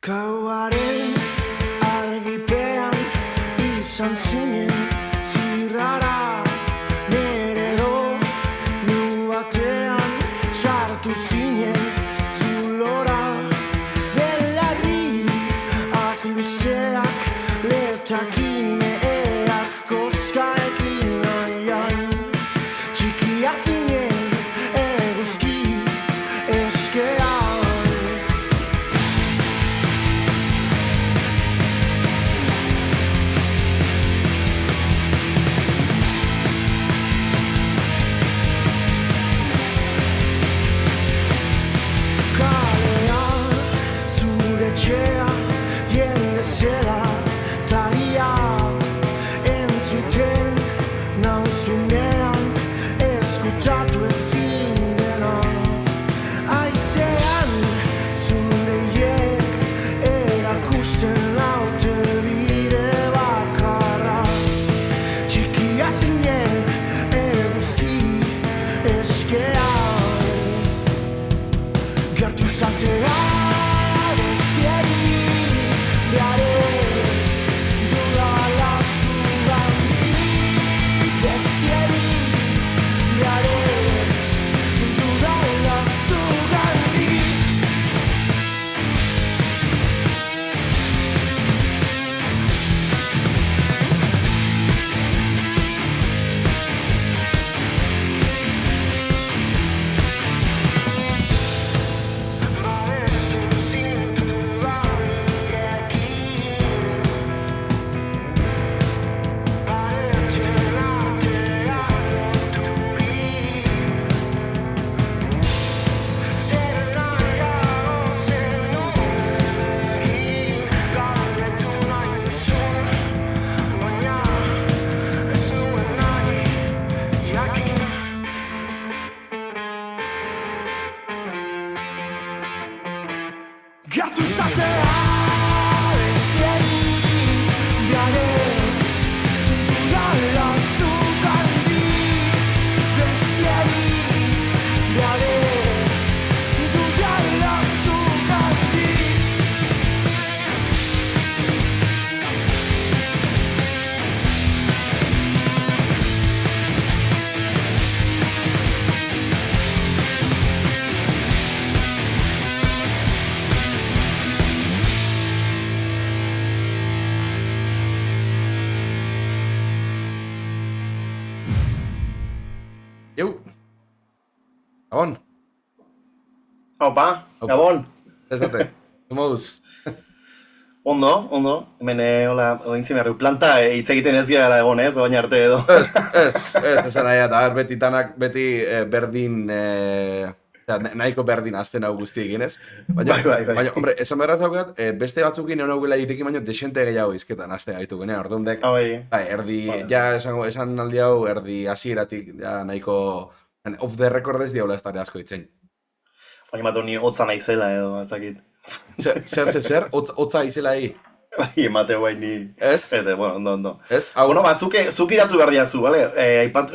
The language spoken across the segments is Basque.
Gauaren argipean izan zinen zirrara nere doinu batean sartu zinen zulora belarriak luzeak letakin eak koskaekin nahian txikia zinen eguzki eskean. Gertu zatea bestiari biarez dudala zugarri bestiari biarez dudala zugarri. Iu. Gabon. Opa, Gabon. Ezate, moduz. Ondo. Hemen, hola, ointzi berri, planta hitz egiten ez gara egon, ez? Baina arte edo. Esan nahi, eta beti tanak, beti berdin, nahiko berdin azten hau guztiekin, ez? Bai. Baina, hombre, esan beharraz daukat, beste batzukin egon aukela irekin, baina desente gehiago izketan azte gaitu genen, orduan Bai, erdi, ja esan aldi hau, erdi hasieratik, ja nahiko, off the record ez diaula ez dara asko itzen. baina bat honi hotza naizela edo, ez dakit. Zer, hotza izela hi? Bai, emate guai ni. Ez? Bueno, ondo. Ez? Bueno, zuki datu behar diazu, bale?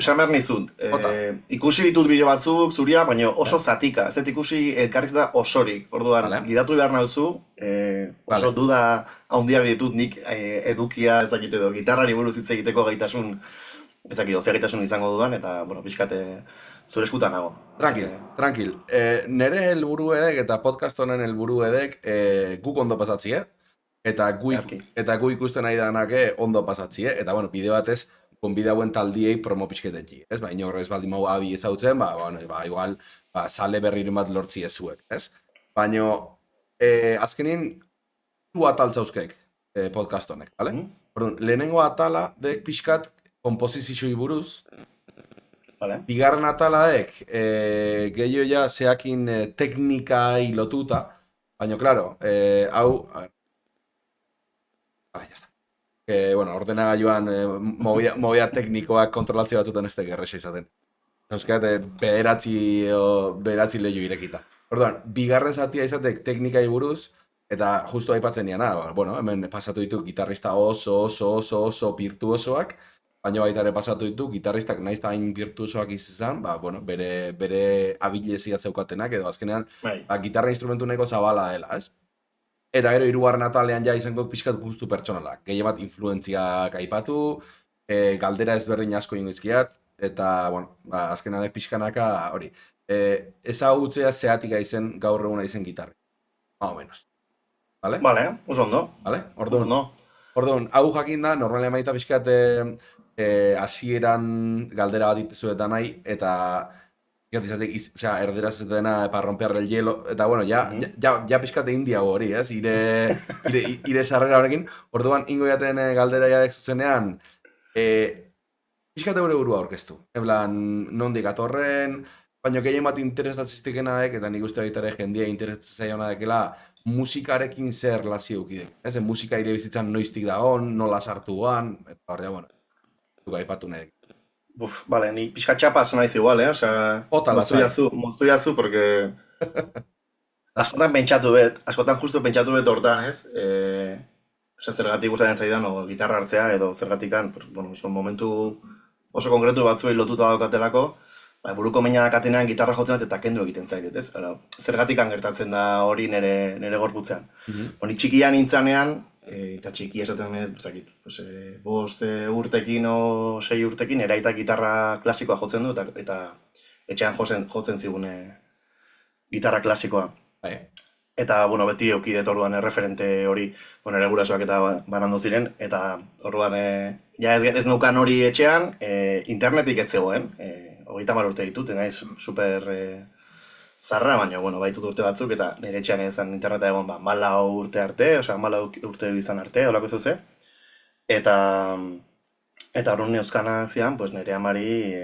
Esan behar nizun. Ikusi ditut bideo batzuk, zuria, baina oso zatika. Ez dut ikusi elkarrizketa osorik. Orduan, gidatu behar nauzu, oso duda handiak ditut nik edukia, ez dakit edo, gitarrari buruz hitz egiteko gaitasun, ez dakit, gaitasun izango dudan, eta, bueno, pixkate zure eskutan nago. Tranquil. Nere helburu edek eta podcast honen helburu edek guk ondo pasatzi, Eta gu ikusten nahi danake ondo pasatzi, Eta, bueno, bide batez, konbidauen taldiei promo pixketetxi, ez? Ba, inorrez baldin mau abi ezautzen, igual, sale berriren bat lortzi ez zuek, ez? Baina, azkenin, tu ataltzauzkeek podcast honek, bale? Perdón, lehenengo atala dek pixkat kompozizioi buruz, Vale. Bigarren atala dek, gehiago ja zeakin teknikai lotuta, baina, claro, hau, ya está. Bueno, ordenagailuan movia teknikoak kontrolatzea batzutan ez teke erresa izaten. Euskat, bederatzi lehiu irekita. Orduan, bigarren zatia izatek teknikai buruz, eta justu aipatzen niana, bueno, hemen pasatu ditu gitarrista oso virtuosoak, baina baita ere pasatu ditu gitarristak nahiz eta hain virtuosoak izan, bueno, bere abilezia zeukatenak, edo azkenean, gitarra instrumentu nahiko zabala dela, ez? Eta gero hirugarren atalean ja izango pixkat gustu pertsonalak. Gehien bat influentziak aipatu, galdera ezberdin asko ingizkiat, eta, bueno, azkena de pixkanaka hori. Ezagutzea zeatik aizen gaur eguna izen gitarri. Más o menos. Vale? Vale, oso ondo. Vale? Ondo. Orduan, hau jakin da, normalia maita pixkat hasieran galdera bat itezu eta nahi, eta erderaz ez dena para romper el hielo, eta bueno, ja pixkate indiago hori, ez? Ire sarrera horrekin, orduan ingo jaten galdera jadek zuzenean, pixkate gure burua aurkeztu. Eblan, nondik atorren, baina gehien bat interesatziztikena dek, eta nik uste baitare jendia interesatzaiona dekela, musikarekin zer relazio ukidek. Ez, musika ire bizitzan noiztik dagoen, nola sartu goan, eta horrea, bueno, duga ipatu nahi. Vale, ni pixka txapaz naiz igual, osea, moztu jazu, porque askotan justu pentsatu bet hortan, ez? Osea, zergatik gustatzen zaidan, o gitarra hartzea, edo zergatikan, bueno, momentu oso konkretu batzuei lotuta daukatelako, buruko meina dakatenean gitarra jotzen dut eta kendu egiten zaitet, ez? Zergatikan gertatzen da hori nire gorputzean. Ni txikian nintzanean, eta txiki esaten dut, 5 urtekin o 6 urtekin, eraita gitarra klasikoa jotzen du, eta etxean jotzen zigun gitarra klasikoa. Eta, bueno, beti eukidet orduan erreferente hori, nire gurasoak eta banandu ziren, eta orduan, ja ez neukan hori etxean, internetik ez zegoen, 30 urte ditut, naiz super zarra, baina, bueno, baitut urte batzuk, eta nire etxean ezan interneta egon, 14 urte arte, osea, 14 urte izan arte, holako zuze. Eta horren neuzkanak zian, pues nire amari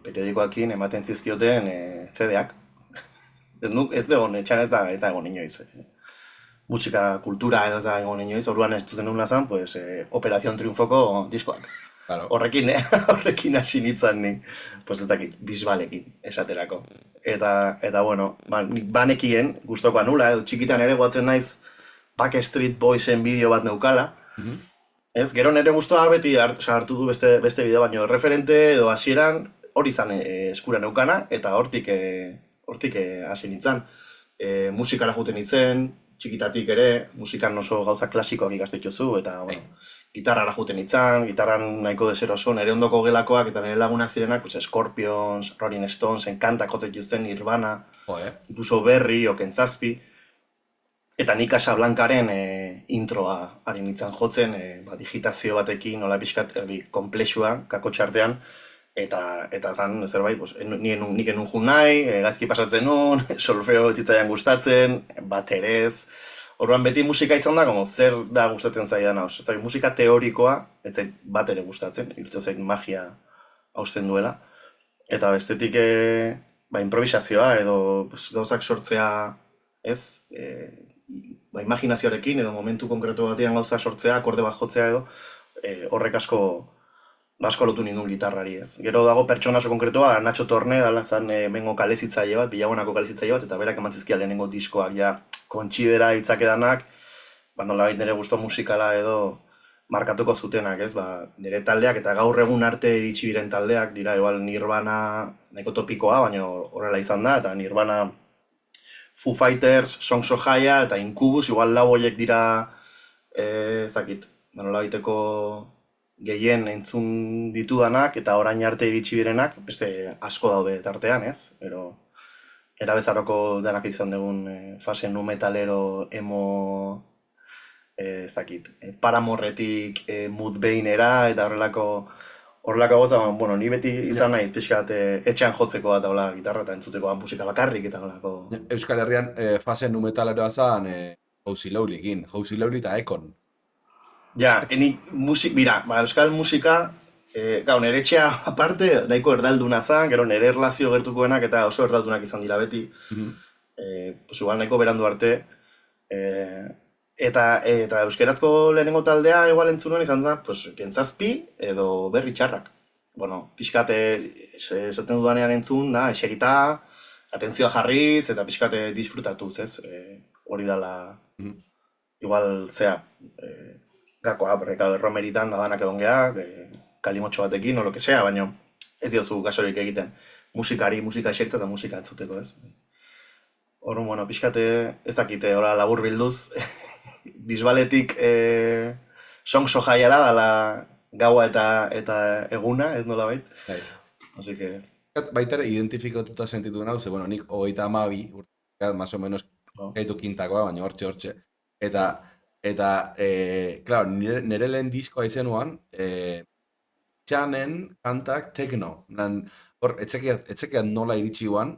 periodikoakin ematen zizkioten CD-ak. Ez egon, etxean ez da egon inoiz. Musika kultura edo ez da egon inoiz, orduan ez duzen nula zan, pues, Operación Triunfoko diskoak. Horrekin hasi nintzen ni, pues ez dakit, Bisbalekin esaterako. Eta bueno, banekien, gustokoa nula, txikitan ere guatzen naiz Backstreet Boysen bideo bat neukala. Ez, gero nire gustoa beti hartu du beste bideo, baino referente edo hasieran hori izan eskura neukana, eta hortik hasi nintzen. Musikara juten nintzen, txikitatik ere, musikan oso gauza klasikoak ikastetxozu, eta gitarrara juten nintzen, gitarran nahiko deseroso, nire ondoko gelakoak eta nire lagunak zirenak, Scorpions, Rolling Stones, kantak jotet juzten, Nirvana, incluso Berry, Okentzazpi, eta nik Casablancaren introa ari nintzen jotzen, digitazio batekin, nola pixkat komplexua, kakotxartean, eta zan zerbait, nik enun jun nahi, gaizki pasatzen nun, solfeo etzitzaian gustatzen, baterez. Orduan beti musika izan da, zer da gustatzen zaidan hau. Musika teorikoa, ez zait bat ere gustatzen, irutzen zait magia hausten duela. Eta bestetik improvisazioa edo gauzak sortzea, ez, imaginazioarekin edo momentu konkretu batean gauza sortzea, akorde bat jotzea edo, horrek asko lotu nindun gitarrari, ez. Gero dago pertsona oso konkretua, Nacho Torne, dala zan bengo kalezitzaile bat, Bilagonako kalezitzaile bat, eta berak emantzizkia lehenengo diskoak, ja, kontsidera hitzakedanak, nolabait nire gusto musikala edo markatuko zutenak, ez, nire taldeak eta gaur egun arte iritsi biren taldeak, dira, igual Nirvana nahiko topikoa, baina horrela izan da, eta Nirvana, Foo Fighters, Songs of Haya, eta Incubus, igual lau horiek dira, ezakit, nolabaiteko gehien entzun ditudanak eta orain arte iritsi birenak, beste asko daude tartean, ez? Era bezaroko danak izan dugun fase nu metalero emo, ezakit, Paramorretik Mudvayneera eta horrelako goza, bueno, ni beti izan naiz pixkat etxean jotzeko eta hola gitarra eta entzuteko musika bakarrik eta horrelako. Euskal Herrian fase nu metaleroa zan Housi Lowlykin, Housi Lowly eta Ekon. Ja, euskal musika, nire etxea aparte, nahiko erdalduna zan, gero nire erlazio gertukoenak eta oso erdaldunak izan dira beti. Igual nahiko berandu arte. Eta euskerazko lehenengo taldea igual entzunuen izan zen, Kentzazpi edo Berri Txarrak. Bueno, pixkate, esaten dudanean entzun, da, eserita, atentzioa jarriz eta pixkate disfrutatuz, ez? Hori dala, igual, gakoa, erromeritan da danak egon geha, kalimotxo batekin, o lo que sea, baina ez diozu gasorik egiten. Musika eserita eta musika entzuteko, ez? Horren, bueno, pixkate ez dakite, hola labur bilduz, Bisbaletik songso jaiara dala gaua eta eguna, ez nola bait. Bai. Así que... Baita ere identifikatuta sentitu nau, ze, bueno, nik 32 urte, más o menos, gaitu kintakoa, baina hortxe. Eta claro, nire lehen diskoa izenuan, txanen kantak tekno. Hor, etxekeat nola iritsi guan,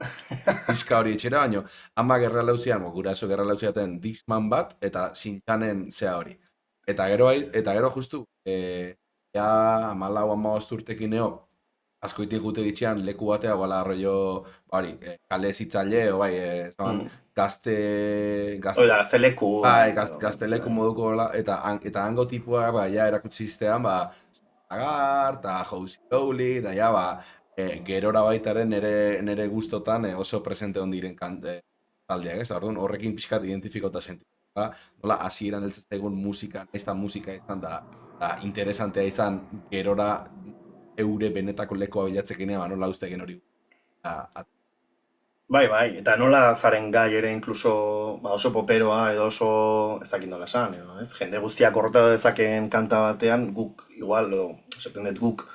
diska hori etxera, baina ama gerra lauzian, guraso gerra lauziaten Discman bat, eta zintxanen zea hori. Eta gero justu, ja 14-15 urtekin neo, askoitik gute ditxean leku batea, bala arroio, bari, kale zitzaile, bai, gazte... Oida, gazteleku. Bai, gazteleku moduko, eta hango tipua, ba, ja erakutsi agar, eta Housey Lowly, eta ja, ba, gerora baitaren nere gustotan oso presente ondiren taldeak, ez? Orduan horrekin pixkat identifikota sentitu. Nola, hasieran heltzen zaigun musika, musika izan da interesantea izan, gerora eure benetako lekoa bilatzekin, ba, nola ustegen hori. Bai, eta nola zaren gai ere inkluso oso poperoa edo oso ez dakit nola esan, edo, ez? Jende guztiak horreta dezakeen kanta batean, guk igual, edo, esaten dut guk,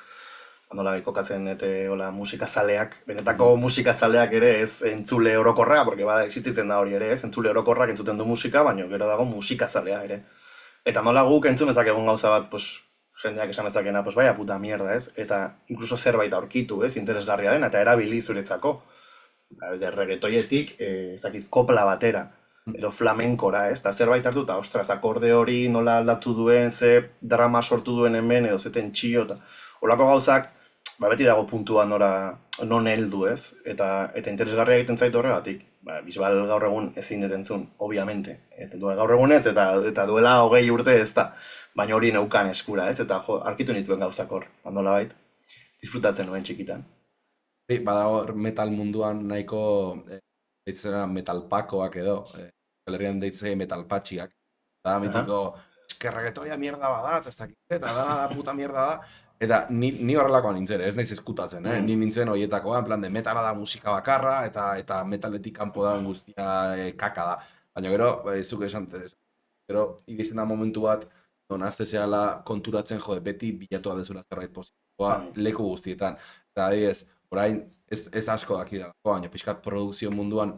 nola kokatzen dute hola musikazaleak, benetako musikazaleak ere ez entzule orokorra, porque bada existitzen da hori ere, ez? Entzule orokorrak entzuten du musika, baina gero dago musikazalea ere. Eta nola guk entzun ezakegun gauza bat, pues, jendeak esan ezakena, pues, baia puta mierda, ez? Eta inkluso zerbait aurkitu, ez? Interesgarria den, eta erabili zuretzako. Ez de reggaetoietik, ezakit, kopla batera, edo flamenkora, ez? Eta zerbait hartu, eta ostras, akorde hori nola aldatu duen, ze drama sortu duen hemen, edo zeten txio, eta holako gauzak, beti dago puntua non heldu, ez? Eta interesgarria egiten zaitu horregatik. Bisbal gaur egun ezin detentzun, obviamente. Eta gaur egun ez, eta duela 20 urte ez da. Baina hori neukan eskura, ez? Eta arkitu nituen gauzak hor, nola bait, disfrutatzen nuen txikitan. Badago metal munduan nahiko deitzera metalpakoak edo, Herrian deitzea metalpatxiak. Eta mitiko, eskerragetoia mierda bada, eta ez dakit, eta da puta mierda da. Eta ni horrelakoa nintzen, ez naiz eskutatzen, ni nintzen horietakoa, en plan de metala da musika bakarra, eta metaletik kanpo dauen guztia kaka da. Baina gero, zuk esan, gero, iristen da momentu bat, non azte zehala konturatzen jode beti bilatua dezula zerbait positiboa leku guztietan. Eta adibidez, orain ez asko daki da, baina pixkat produkzio munduan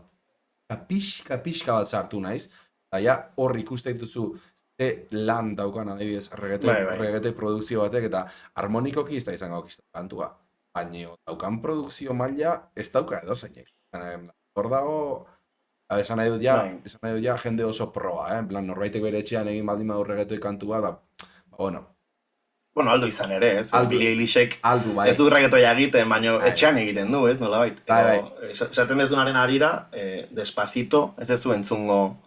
pixka bat sartu naiz, eta ja hor ikuste dituzu ze lan daukan adibidez reggaetoi produkzio batek, eta harmonikoki ez da izango kantua. Baina daukan produkzio maila ez dauka edo zeinek. Hor dago, esan nahi dut ja jende oso proa, en plan norbaitek bere etxean egin baldin badu reggaetoi kantua, bueno, aldo izan ere, ez? Billie Eilishek bai. Ez du reggaetoia egiten, baina etxean egiten du, ez? Nolabait. Esaten dezunaren arira, Despacito, ez ez zu entzungo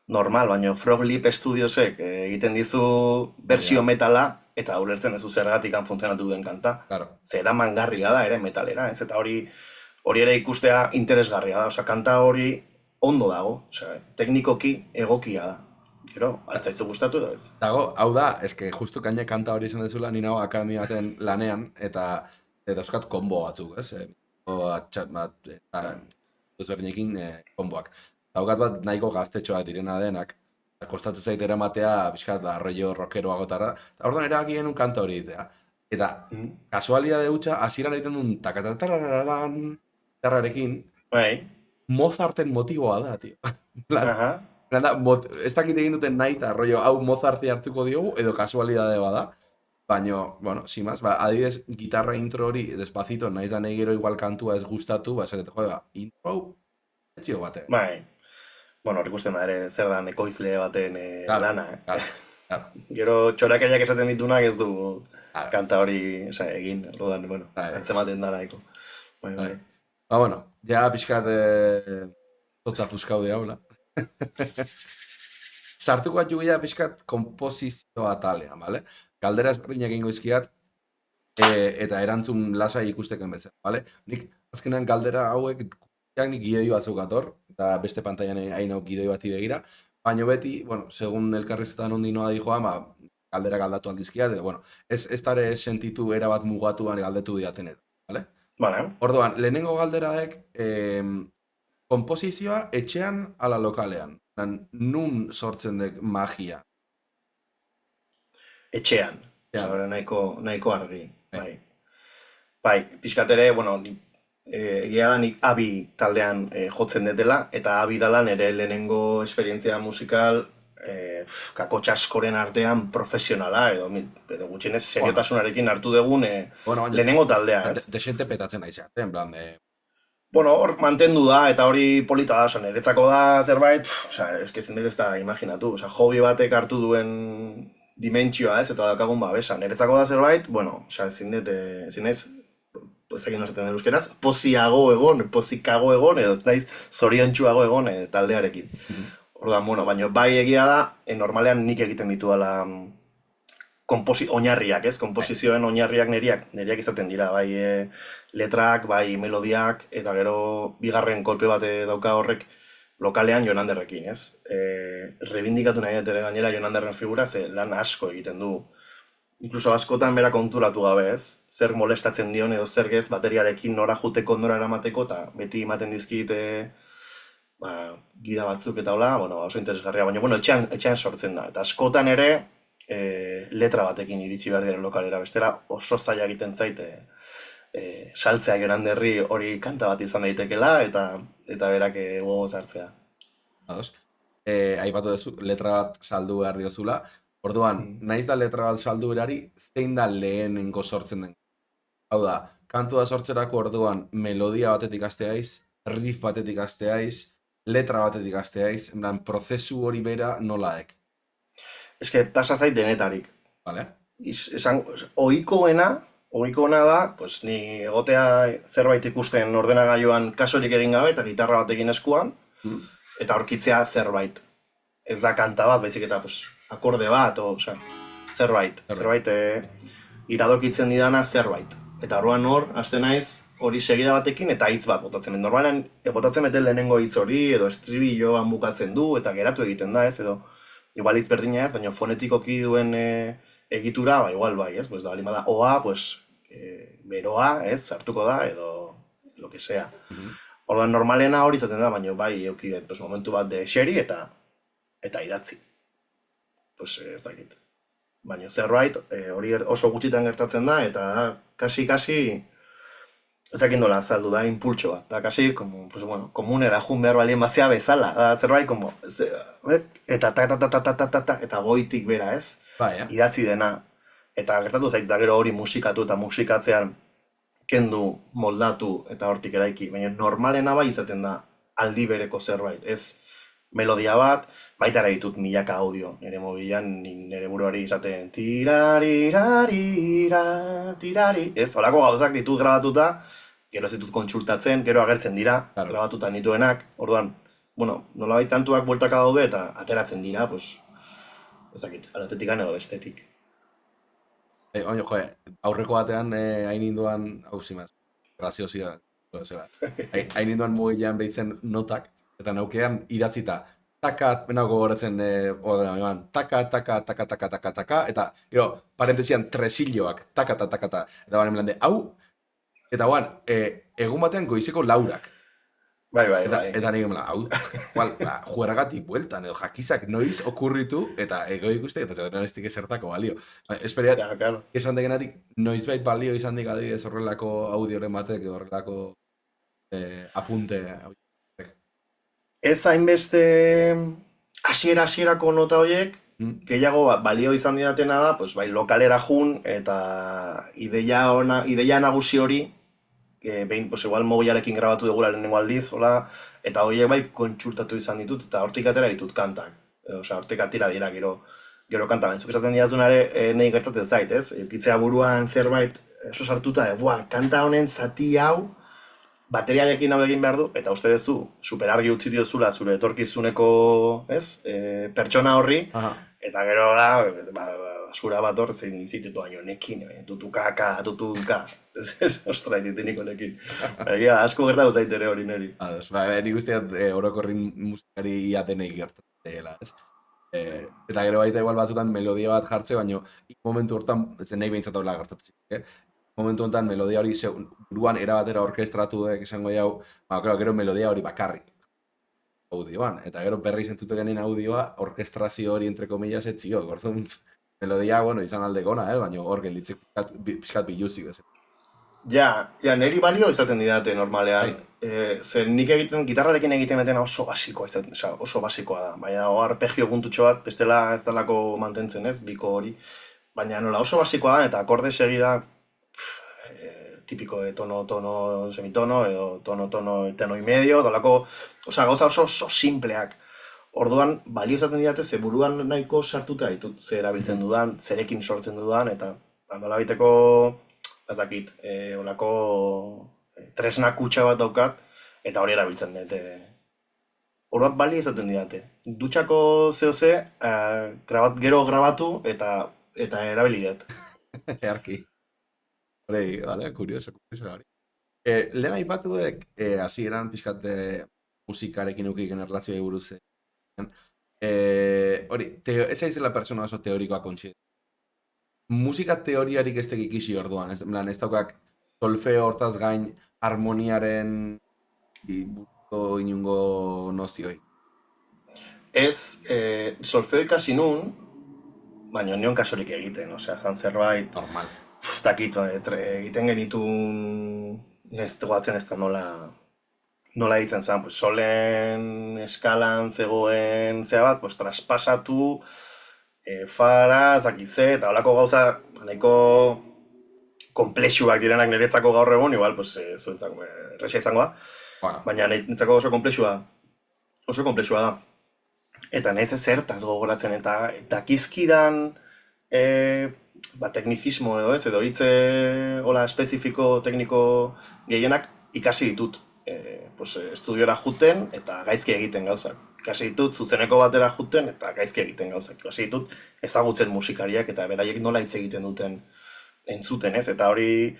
normal, baina Frog Lip Studiosek egiten dizu bersio metala, eta ulertzen ez du zergatik funtzionatu duen kanta. Zera mangarria da ere metalera, ez? Eta hori ere ikustea interesgarria da, kanta hori ondo dago, teknikoki egokia da. Gero, altzaitzu gustatu edo ez? Dago, hau da, eske justu kainek kanta hori izan dezula, ni nago akademia baten lanean, eta dauzkat konbo batzuk, ez? Ezberdinekin konboak. Daukat bat nahiko gaztetxoak direna denak, kostatzen zait eramatea, bizkat, arroio rockeroagotara, eta orduan erabaki genuen kanta hori ditea. Eta, kasualidade hutsa, hasieran egiten duen takatatarararan, tarrarekin, Mozarten motiboa da, tio. Ez dakit egin duten nahi eta rollo hau Mozarti hartuko diogu edo kasualidade bada, baina, bueno, simaz, adibidez, gitarra intro hori Despacito nahiz da nahi gero igual kantua ez gustatu, esatet, intro hau etzio bate. Bueno, hor ikusten da ere zer da ekoizle baten lana, Gero txorakeriak esaten ditunak ez du kanta hori egin, orduan, bueno, antzematen da nahiko. Bueno, ja pixkat zotza puskaude haula. Sartuko bat jugia pixkat kompozizio atalean, bale? Galdera ezberdinak egingo izkiat, eta erantzun lasai ikusteken bezala, bale? Nik azkenean galdera hauek nik gidoi bat zeukator, eta beste pantailan hain hau gidoi bati begira, baina beti, bueno, segun elkarrizketan ondi noa di joan, galdera galdatu aldizkiat, bueno, ez dara sentitu erabat mugatuan galdetu diaten ero, bale? Orduan, lehenengo galderaek, kompozizioa etxean ala lokalean. nun sortzen dek magia? Etxean. Ja. Osa, nahiko argi. Bai, pixkat ere, bueno, egia da nik abi taldean jotzen detela, eta abi dala nire lehenengo esperientzia musikal kakotx askoren artean profesionala, edo gutxienez seriotasunarekin hartu dugun lehenengo taldea, ez? Desente petatzen naizea, en plan, Bueno, hor mantendu da, eta hori polita da, niretzako da zerbait, ezin dut ez da imaginatu, hobby batek hartu duen dimentsioa, ez, eta dakagun babesa. Niretzako da zerbait, bueno, ezin ez, ezakin nosaten den euskeraz, pozikago egon, edo ez naiz zoriontsuago egon taldearekin. Orduan, bueno, baina bai egia da, normalean nik egiten ditudala oinarriak, ez? Konposizioen oinarriak neriak izaten dira, bai letrak, bai melodiak, eta gero bigarren kolpe bat dauka horrek lokalean Jon Anderrekin, ez? Reibindikatu nahi dut ere gainera Jon Anderren figura, ze lan asko egiten du. Inkluso askotan bera konturatu gabe, ez? Zer molestatzen dion edo zer gez bateriarekin nora juteko, nora eramateko, eta beti ematen dizkit gida batzuk eta hola, bueno, oso interesgarria, baina, bueno, etxean sortzen da. Eta askotan ere, letra batekin iritsi behar diren lokalera, bestela oso zaila egiten zaite saltzea Jon Anderri hori kanta bat izan daitekela eta berak gogoz hartzea. Ados. Aipatu duzu, letra bat saldu behar diozula. Orduan, naiz da letra bat saldu berari, zein da lehenengo sortzen den? Hau da, kantua sortzerako orduan melodia batetik hasteaiz, riff batetik hasteaiz, letra batetik hasteaiz, en plan, prozesu hori bera nolaek? Eske, pasa zait denetarik. Vale. Ohikoena da, pues, ni egotea zerbait ikusten ordenagailuan kasorik egin gabe eta gitarra batekin eskuan, eta aurkitzea zerbait. Ez da kanta bat, baizik eta pues, akorde bat, zerbait iradokitzen didana zerbait. Eta orduan hor, hasten naiz hori segida batekin eta hitz bat botatzen. Normalean, botatzen bete lehenengo hitz hori, edo estribilloan bukatzen du, eta geratu egiten da, ez, edo igual hitz berdina ez, baina fonetikoki duen egitura, igual bai, ez, pues da, balima da, oa, pues, beroa, ez, hartuko da, edo, lo que sea. Orduan, normalena hori izaten da, baina bai, eukidet, pues, momentu bat de xeri eta idatzi. Pues, ez dakit. Baina zerbait, hori oso gutxitan gertatzen da, eta kasi, ez dakit nola azaldu da, impultso bat. Da, kasi, pues, bueno, komunera jun behar balien batzea bezala. Da, zerbait, eta eta goitik bera, ez? Idatzi dena. Eta gertatu zait, da gero hori musikatu eta musikatzean kendu, moldatu eta hortik eraiki. Baina normalena bai izaten da aldi bereko zerbait. Ez melodia bat, baita ere ditut milaka audio. Nire mobilan, nire buruari izaten tirari. Ez, holako gauzak ditut grabatuta, gero ez ditut kontsultatzen, gero agertzen dira, grabatuta nituenak. Orduan, bueno, nolabait kantuak bueltaka daude eta ateratzen dira, pues, ezakit, alatetik edo bestetik. Oino, aurreko batean hain indoan, hau zimaz, graziozia, hain indoan mugilean behitzen notak, eta naukean idatzita, benako goratzen, taka, eta, gero, parentesian, tresilloak, taka, eta baren blande, hau, eta guan, egun batean goizeko laurak. Bai. Eta nire mela, hau, jueragatik bueltan, edo jakizak noiz okurritu, eta ego ikustek, eta zegoen ez ezertako balio. Esperiat, esan degenatik, noizbait balio izan dik adibidez horrelako audioren batek, horrelako apunte. Ez hainbeste hasierako nota horiek, gehiago balio izan didatena da, pues, bai, lokalera jun, eta ideia nagusi hori, behin, pues, igual mobilarekin grabatu dugula lehenengo aldiz, hola, eta horiek bai kontsultatu izan ditut, eta hortik atera ditut kantak. Osea, hortik atira dira gero kanta. Benzuk esaten didazunare nahi gertatzen zait, ez? Eukitzea buruan zerbait, oso sartuta, kanta honen zati hau, bateriarekin hau egin behar du, eta uste duzu, superargi utzi diozula zure etorkizuneko, ez? Pertsona horri, eta gero da, basura bat hor, zein izitetu baino nekin, tutuka, ostra, ititiniko nekin. Egia, asko gertatu zait ere hori neri. Ados, nik usteat orokorrin musikari iatenei gertatzela, ez? Eta gero baita igual batzutan melodia bat jartze, baino momentu hortan, zen nahi behintzat horrela gertatzen, momentu honetan melodia hori buruan erabatera orkestratu esango jau, gero melodia hori bakarrik. audioan. Eta gero berriz entzute genien audioa, orkestrazio hori entre comillas etzio. Orduan, melodia, bueno, izan aldekona, baina hor gelitzik pixkat biluzik. Ja, niri balio izaten didate normalean. Zer nik gitarrarekin egiten betena oso basikoa izaten, oso basikoa da. Baina arpegio puntutxo bat, bestela ez dalako mantentzen ez, biko hori. Baina nola oso basikoa da, eta akorde segida, tipiko de tono, semitono, edo tono y medio, dolako, gauza oso simpleak. Orduan, balio izaten didate, ze buruan nahiko sartuta ditut, ze erabiltzen dudan, zerekin sortzen dudan, eta handola biteko, ez dakit, olako tresna kutxa bat daukat, eta hori erabiltzen dut. Orduan, balio izaten didate. Dutxako zehose, gero grabatu, eta erabili dut. Earki. Hori, vale, kurioso hori. Lehen aipatu dek, hasieran pixkat musikarekin ukiken erlazioa buruz. Hori, ez aizela persona oso teorikoa kontxi. Musika teoriarik ez tekikisi orduan, ez daukak solfeo hortaz gain harmoniaren buruzko inungo nozioi. Ez, solfeo ikasi nun, baina nion kasorik egiten, zan zerbait... Normal. Ez dakit, egiten genitun, ez goatzen ez da nola egiten zen, solen eskalan zegoen zea bat, traspasatu, fara, ez dakize, eta holako gauza, nahiko komplexuak direnak niretzako gaur egun, igual, zuentzako errexia izango da, baina niretzako oso komplexua da. Eta nahiz ezertaz gogoratzen, eta kizkidan, teknizismo edo hitze espezifiko tekniko gehienak ikasi ditut. Estudiora juten eta gaizki egiten gauzak. Ikasi ditut zuzeneko batera juten eta gaizki egiten gauzak. Ikasi ditut ezagutzen musikariak eta beraiek nola hitz egiten duten entzuten, ez? Eta hori,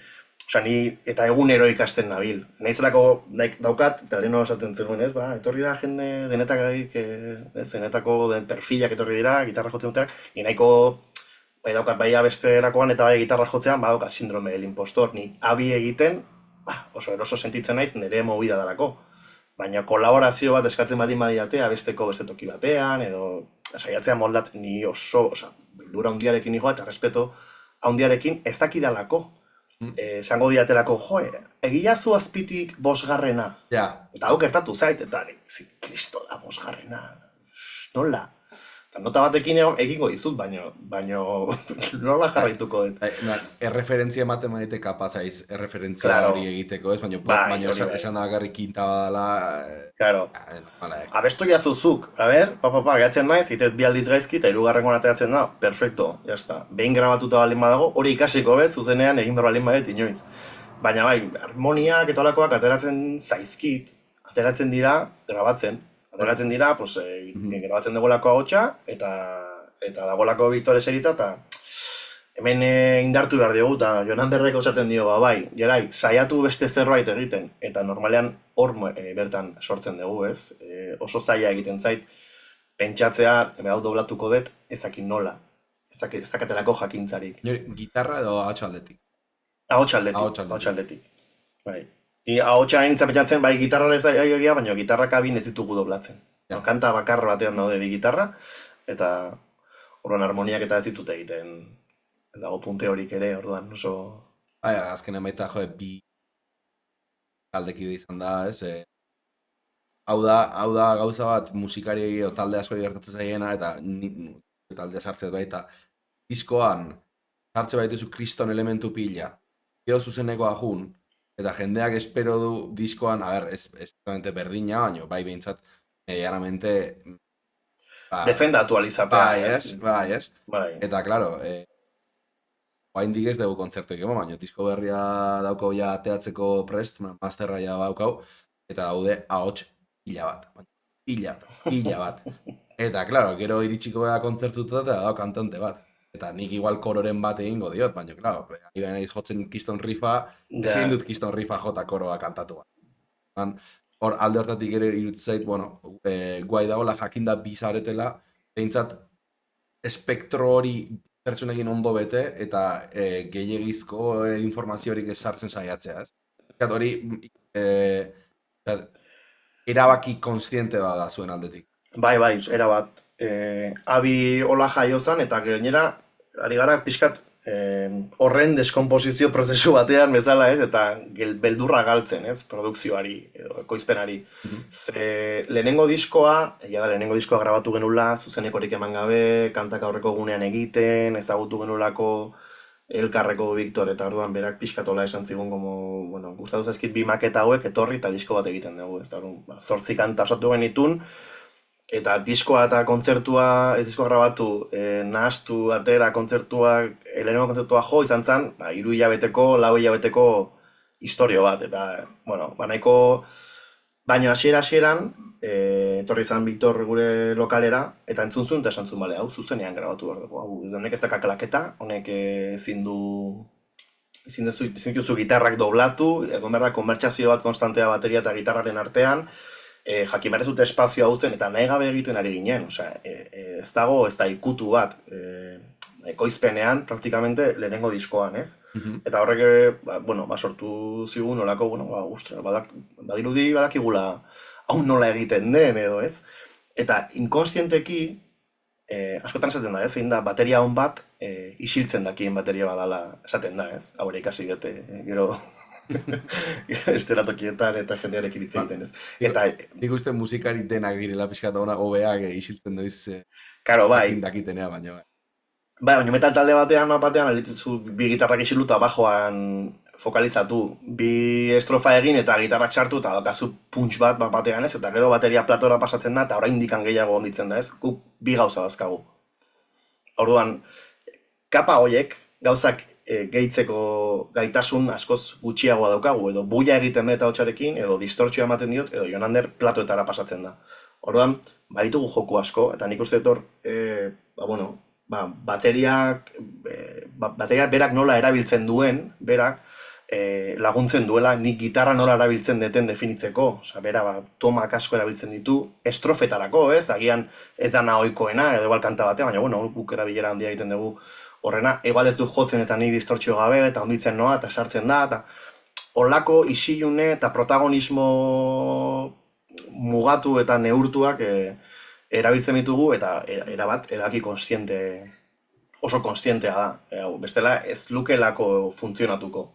ni eta egunero ikasten nabil. Nahizelako daukat, eta leheno esaten zenuen, ez? Etorri da jende denetako perfilak etorri dira, gitarra jotzen dutenak, nahiko bai daukat bai abesterakoan eta bai gitarra jotzean, daukat sindrome del impostor. Ni abi egiten, oso eroso sentitzen naiz nire movida dalako. Baina kolaborazio bat eskatzen baldin badiate, abesteko beste toki batean, edo saiatzea moldatzen ni oso, beldura handiarekin nijoa eta respeto handiarekin ez dakidalako. Esango diatelako, egia zu azpitik 5. Eta hau gertatu zait, eta kristo da 5. Nola? Nota batekin egingo dizut, baino nola jarraituko dut. Erreferentzia ematen maite kapazaiz, erreferentzia hori egiteko, ez? Baina esan da garri kinta badala... Claro. Abestu jazuzuk, gehatzen naiz, itet 2 aldiz gaizki, eta 3. ateatzen da, perfecto, jazta. Behin grabatuta baldin badago, hori ikasiko bet, zuzenean egin behar baldin badet inoiz. Baina bai, harmoniak eta olakoak ateratzen zaizkit, ateratzen dira, grabatzen. Ateratzen dira, grabatzen dagolako ahotsa, eta dagolako Biktore Serita, eta hemen indartu behar diogu, eta Jonanderreko esaten dio, bai, gerai, saiatu beste zerbait egiten, eta normalean hor bertan sortzen dugu, ez? Oso zaila egiten zait, pentsatzea, hau doblatuko dut, ezakin nola, ezakatelako jakintzarik. Gitarra edo ahotsaldetik? Ahotsaldetik, bai. Ahotxan nintzen pentsatzen, bai gitarra ez da egia, baina gitarra kabin ez ditugu doblatzen. Kanta bakar batean daude 2 gitarra, eta orduan harmoniak eta ez ditut egiten, ez dago punte horik ere, orduan oso... Azkenen baita bi taldekide izan da, ez? Hau da gauza bat musikari o talde asko gertatzen zaiena, eta talde sartzez baita. Diskoan, sartze baituzu kriston elementu pila, gero zuzeneko ajun, eta jendeak espero du diskoan, ez berdina, baina bai behintzat, medianamente... Defendatu alizatea, ez? Eta, klaro, oraindik ez dugu kontzertu egin, baina disko berria dauko ja ateatzeko prest, masterra ja baukau, eta daude ahots pila bat. Eta, klaro, gero iritsiko da kontzertuta eta dau kantante bat. Eta nik igual kororen bat egingo diot, baina, klaro, ari naiz jotzen kiston rifa, ezin dut kiston rifa jota koroa kantatu bat. Hor, alde hortatik ere irutzait, guai dagoela jakinda bizaretela, behintzat, espektro hori pertsonekin ondo bete, eta gehiagizko informazio horik ez sartzen saiatzea, ez? Hori, erabaki konstiente da zuen aldetik. Bai, erabat. Abi hola jaio zan, eta gainera, ari gara pixkat horren deskomposizio prozesu batean bezala, ez? Eta beldurra galtzen, ez? Produkzioari, edo ekoizpenari. Ze lehenengo diskoa, lehenengo diskoa grabatu genula, zuzenekorik eman gabe, kantak aurreko gunean egiten, ezagutu genulako elkarreko Victor, eta orduan berak pixkatola esan zigun, bueno, gustatu zaizkit bi maketa hauek etorri eta disko bat egiten dugu, ez da, 8 kanta osatu genitun, eta diskoa eta kontzertua, ez diskoa grabatu, nahastu, atera, kontzertua, lehenengo kontzertua jo, izan zen, 3 hilabeteko, 4 hilabeteko historio bat, eta, bueno, nahiko, baina hasieran, etorri izan Victor gure lokalera, eta entzun zuen, eta esan zuen, bale, hau zuzenean grabatu behar dugu, honek ez da kaklaketa, honek ezin dituzu gitarrak doblatu, egon behar da konbertsazio bat konstantea bateria eta gitarraren artean, jakin behar ez dute espazioa uzten, eta nahi gabe egiten ari ginen, ez dago, ez da ikutu bat, ekoizpenean, praktikamente, lehenengo diskoan, ez? Eta horrek, sortu zigun, nolako, badirudi badakigula hau nola egiten den, edo, ez? Eta inkonstienteki, askotan esaten da, ez? Egin da, bateria hon bat, isiltzen dakien bateria badala esaten da, ez? Hau ere ikasi dute, gero esteratokietan eta jendearekin hitz egiten, ez? Eta nik uste musikari denak direla pixkat ona hobeak isiltzen doiz karo, bai. Dakitenean, baina bai. Bai, baina metal talde batean alituzu bi gitarrak isiluta bajoan fokalizatu, bi estrofa egin eta gitarrak sartu eta daukazu punch bat batean, ez? Eta gero bateria platora pasatzen da eta oraindik gehiago onditzen da, ez? Guk bi gauza dazkagu. Orduan, kapa horiek gauzak gehitzeko gaitasun askoz gutxiagoa daukagu, edo buia egiten da eta hotxarekin, edo distortzioa ematen diot, edo Jonander platoetara pasatzen da. Orduan, baditugu joku asko, eta nik uste etor, bateriak berak nola erabiltzen duen, berak laguntzen duela, nik gitarra nola erabiltzen deten definitzeko, bera tomak asko erabiltzen ditu, estrofetarako, ez? Agian ez da ohikoena edo igual kanta batean, baina guk erabilera handia egiten dugu horrena, egal ez du jotzen eta nik distortzio gabe, eta onditzen noa, eta sartzen da, eta holako isilune eta protagonismo mugatu eta neurtuak erabiltzen ditugu, eta erabat, erabaki oso konstientea da. Bestela ez lukelako funtzionatuko.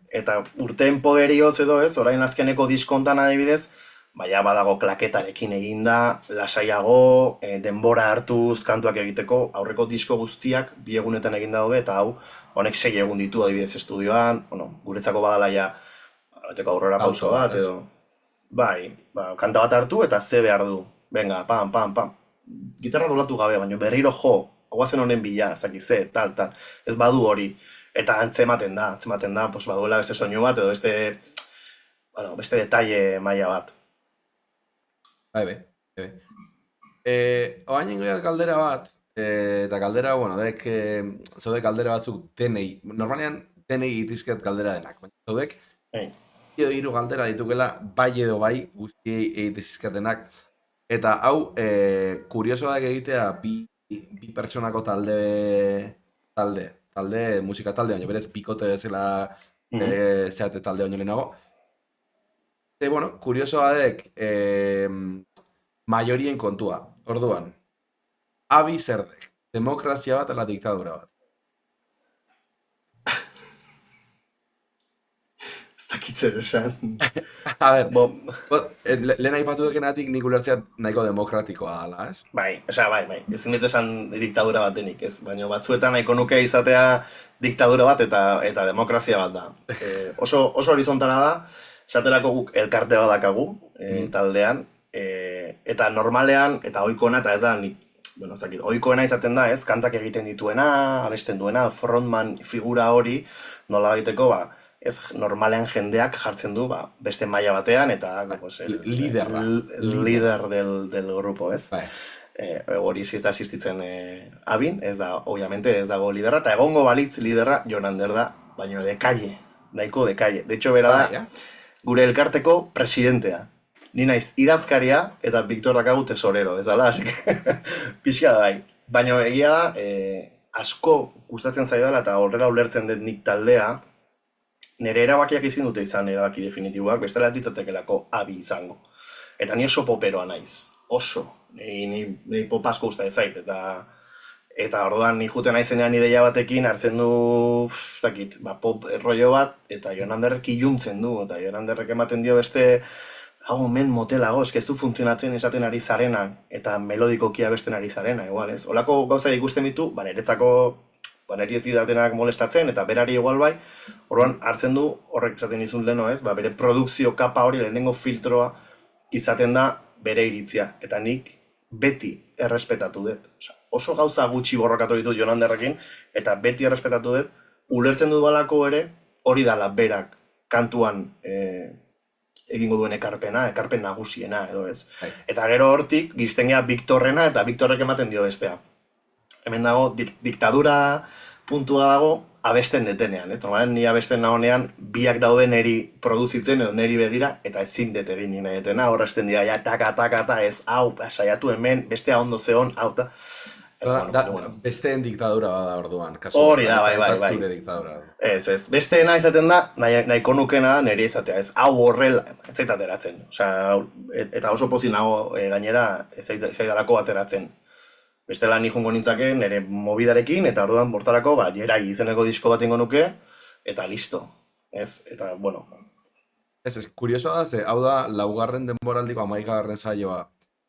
Eta urteen poderioz edo ez, orain azkeneko diskontan adibidez, baina badago klaketarekin eginda, lasaiago, denbora hartuz kantuak egiteko, aurreko disko guztiak 2 egunetan eginda daude, eta hau, honek 6 egun ditu adibidez estudioan, guretzako badala ja, aurrera pauso bat, edo, bai, kanta bat hartu eta ze behar du, venga, pam, gitarra dolatu gabe, baina berriro jo, guazen honen bila, zakize, tal, ez badu hori, eta antzematen da, baduela beste soinu bat, edo beste detalle maila bat. Bai. Oain ingoiat galdera bat, eta galdera, zaudek galdera batzuk denei, normalean denei itizket galdera denak, baina zaudek, hiru galdera ditukela, bai edo bai, guztiei egitizketenak, eta hau, kurioso da egitea bi pertsonako musika talde, baina berez bikote bezala zeate talde baino lehenago. Kurioso dadek, maiorien kontua, orduan, abi zerdek, demokrazia bat ala diktadura bat? Ez dakitzer esan. A ber, lehen aipatu dukenatik nik ulertzeat nahiko demokratikoa dala, ez? Bai, ezin dut esan diktadura batenik, ez? Baina batzuetan nahiko nuke izatea diktadura bat eta demokrazia bat da. Oso horizontala da, esaterako guk elkarte badakagu taldean, eta normalean, eta ohikoena, eta ez da, ohikoena izaten da, ez? Kantak egiten dituena, abesten duena, frontman figura hori, nola egiteko, ez normalean jendeak jartzen du beste maila batean, eta lider del grupo, ez? Hori ez da existitzen abin, ez da, obviamente ez dago liderra, eta egongo balitz liderra Jonander da, baina nahiko de calle. De hecho, bera da, gure elkarteko presidentea. Ni naiz idazkaria eta Victor dakagu tesorero, ez dala, pixka da bai. Baina egia da, asko gustatzen zaidala eta horrela ulertzen dut nik taldea, nire erabakiak ezin dute izan erabaki definitiboak, bestela ez ditzatekelako abi izango. Eta ni oso poperoa naiz, oso. Ni pop asko gusta ezait, eta orduan ni juten naizenean ideia batekin hartzen du, ez dakit, pop rollo bat, eta Jon Anderrek iluntzen du, eta Jon Anderrek ematen dio beste, hau men motelago, ez du funtzionatzen esaten ari zarena, eta melodikokia besten ari zarena, igual, ez? Olako gauza ikusten ditu, niretzako, niri ez didatenak molestatzen, eta berari igual bai, orduan hartzen du, horrek esaten izun leno, ez? Bere produkzio kapa hori, lehenengo filtroa, izaten da bere iritzia, eta nik beti errespetatu dut. Oso gauza gutxi borrokatu ditu Jon Anderrekin, eta beti errespetatu dut, ulertzen dut balako ere, hori dala berak kantuan egingo duen ekarpen nagusiena, edo ez. Eta gero hortik, gizten gea Victorrena, eta Victorrek ematen dio bestea. Hemen dago, diktadura puntua dago, abesten detenean. Normalen ni abesten nagonean, biak daude neri produzitzen edo neri begira, eta ezin dut egin nina detena, horrezten dira, ja, taka, ez, hau, saiatu hemen, bestea ondo zeon, hau, eta... Besteen diktadura bada orduan. Hori da, bai. Zure diktadura. Ez. Besteena izaten da, nahiko nukena da nire izatea, ez. Hau horrela, ez zait ateratzen. Eta oso pozik nago gainera, ez zaidalako ateratzen. Bestela ni jongo nintzake nire mobidarekin, eta orduan bortarako, Jerai izeneko disko bat ingo nuke, eta listo. Ez, eta, bueno. Ez, kurioso da, hau da, laugarren denboraldiko 11. saioa.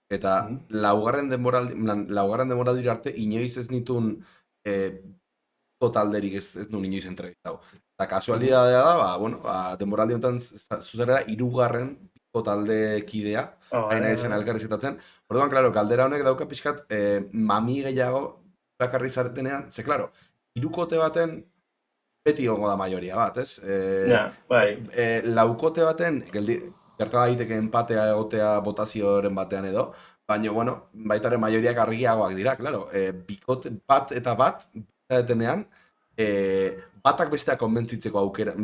Eta laugarren denboraldi arte inoiz ez nituen totalderik ez nuen inoiz entrevistau. Eta kasualidadea da, denboraldi honetan zuzera 3. totalde kidea, haina izan elkarrizketatzen. Orduan, klaro, galdera honek dauka pixkat mami gehiago bakarri zaretenean, ze, klaro, 3 kote baten beti gongo da maioria bat, ez? Laukote baten, gerta daiteke empatea egotea botazioaren batean edo, baina, bueno, baitaren maioriak argiagoak dira, klaro, bat eta bat, detenean, batak bestea konbentzitzeko aukera,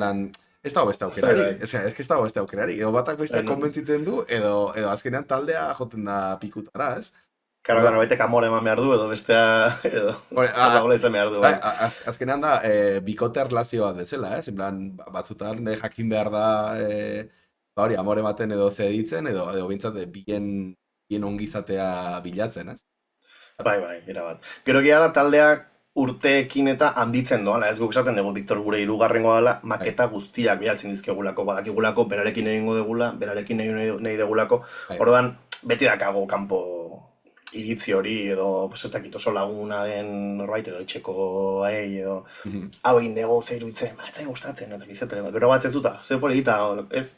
ez dago beste aukerari, ez dago beste aukerari, edo batak bestea konbentzitzen du, edo azkenean taldea joten da pikutara, ez? Karo, baitek amore eman behar du, edo bestea, edo, arragola izan behar du. Azkenean da, bikote erlazioa dezela, ez? Batzutan jakin behar da, hori, amore ematen edo zeditzen, edo bintzat bien ongizatea bilatzen, ez? Bai, erabat. Gero gira da taldeak urteekin eta handitzen doala, ez guk esaten dugu Victor gure 3. dela, maketa guztiak bialtzen dizkegulako, badakigulako, berarekin egingo degula, berarekin nahi degulako, orduan, beti dakago kanpo iritzi hori, edo, ez dakit oso laguna den norbait, edo etxeko edo, hau egin dugu zeiru itzen, ez zai gustatzen, eta gizetele, gero bat ez duta, ze polita, ez?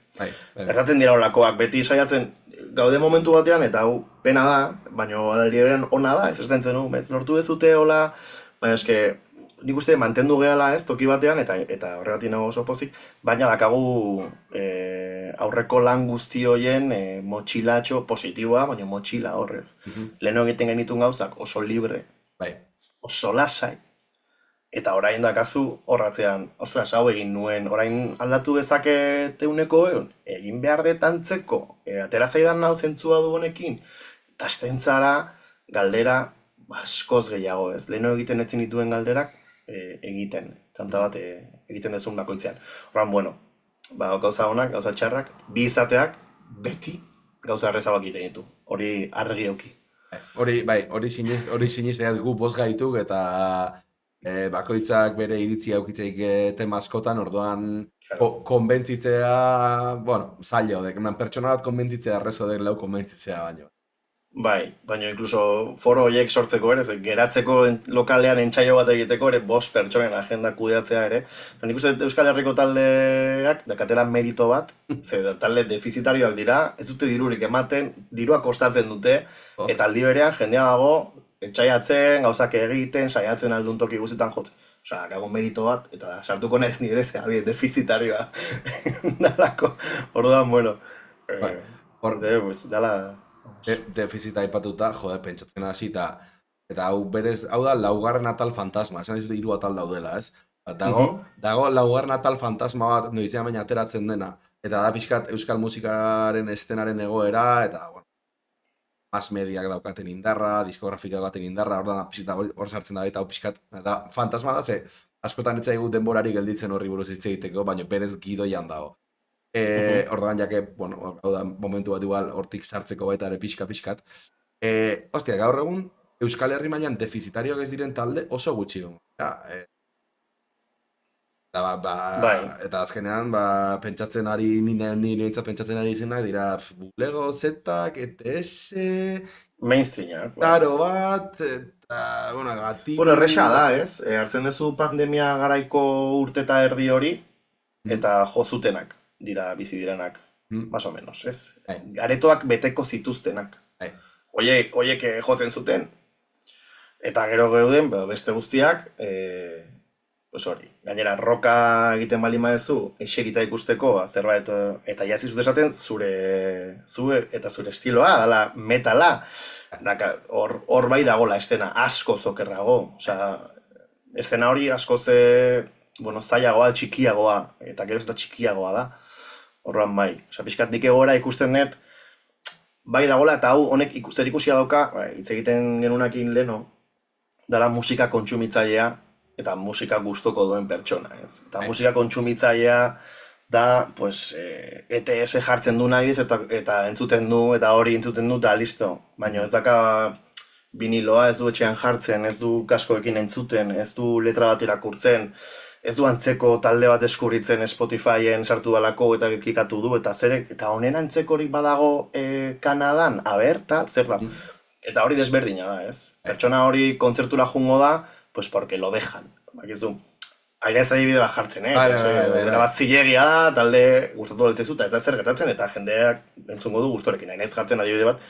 Erraten dira holakoak, beti saiatzen gaude momentu batean, eta hau pena da, baina aldiaren ona da, ez dentzen du, lortu dezute hola, baina eske, nik uste mantendu gehala ez, toki batean, eta horregatik nago oso pozik, baina dakagu aurreko lan guzti horien motxilatxo positiboa, baina motxila horrez. Leheno egiten genitun gauzak oso libre, oso lasai, eta orain dakazu horratzean, ostras, hau egin nuen, orain aldatu dezakete uneko egin behar detantzeko, atera zaidan nau zentzua du honekin, eta estentzara galdera askoz gehiago ez. Leheno egiten etzin dituen galderak egiten, kanta bat egiten dezun bakoitzean. Horran, bueno, gauza honak, gauza txarrak, bi izateak beti gauza errezabak egiten ditu. Hori argi euki. Hori sinisteat gu bost gaituk eta bakoitzak bere iritzia aukitzeik tema askotan, orduan konbentzitzea, bueno, zailo dek, pertsona bat konbentzitzea errezo dek lau konbentzitzea baino. Bai, baina inkluso foro horiek sortzeko ere, geratzeko lokalean entsaio bat egiteko ere, 5 pertsonen agenda kudeatzea ere. Nik uste Euskal Herriko taldeak dakatela merito bat, ze talde defizitarioak dira, ez dute dirurik ematen, dirua kostatzen dute, eta aldi berean jendea dago, entsaiatzen, gauzak egiten, saiatzen aldun toki guztietan jotzen. Osa, gago merito bat, eta sartuko naiz nire zehabi, defizitarioa. Dalako, orduan, bueno. Dala... Defizita aipatuta, pentsatzen hasi eta hau da laugarren atal fantasma, esan dizute 3 atal daudela, ez? Dago laugarren atal fantasma bat noizean baina ateratzen dena, eta da pixkat euskal musikaren estenaren egoera, eta, bueno, mass mediak daukaten indarra, diskografika daukaten indarra, hor sartzen da, eta hau pixkat, eta fantasma da, ze askotan etzaigu denborari gelditzen horri buruz hitz egiteko, baina berez gidoian dago. Orduan jake, bueno, hau da momentu bat igual hortik sartzeko baita ere pixka-pixkat. Ostia, gaur egun Euskal Herri mailan defizitarioak ez diren talde oso gutxi egon. Bai. Eta azkenean, pentsatzen ari, nire pentsatzen ari izenak dira Bulego, Zetak, ETS, Mainstreamak. Taro bat, eta, bueno, Gati... Bueno, erresa da, ez? Hartzen duzu pandemia garaiko urte eta erdi hori, eta jo zutenak dira bizi direnak, más o menos, ez? Aretoak beteko zituztenak. Oiek jotzen zuten, eta gero geuden, beste guztiak, pues hori, gainera, roka egiten bali madezu, eserita ikusteko, zerbait, eta jazzi zut esaten, zure eta zure estiloa, dala metala, hor bai dagola estena asko zokerrago, osea, estena hori asko bueno, zailagoa, txikiagoa, eta gero eta txikiagoa da, horrean bai, osea, pixkat nik egoera ikusten dut, bai dagola, eta hau honek zer ikusia dauka, hitz egiten genunakin leno, dala musika kontsumitzailea, eta musika gustoko duen pertsona, ez? Eta musika kontsumitzailea da, pues, ETS jartzen du nahi eta entzuten du, eta hori entzuten du, eta listo. Baina ez daka viniloa, ez du etxean jartzen, ez du kaskoekin entzuten, ez du letra bat irakurtzen, ez du antzeko talde bat eskurritzen Spotifyen sartu dalako eta klikatu du, eta eta honen antzekorik badago Kanadan, tal, zer da? Eta hori desberdina da, ez? Pertsona hori kontzertura jungo da, pues porque lo dejan. Bakizu, aire ez adibide bat jartzen, Dela bat zilegia da, talde gustatu letzen eta ez da zer gertatzen, eta jendeak entzungo du gustorekin. Aire ez jartzen adibide bat,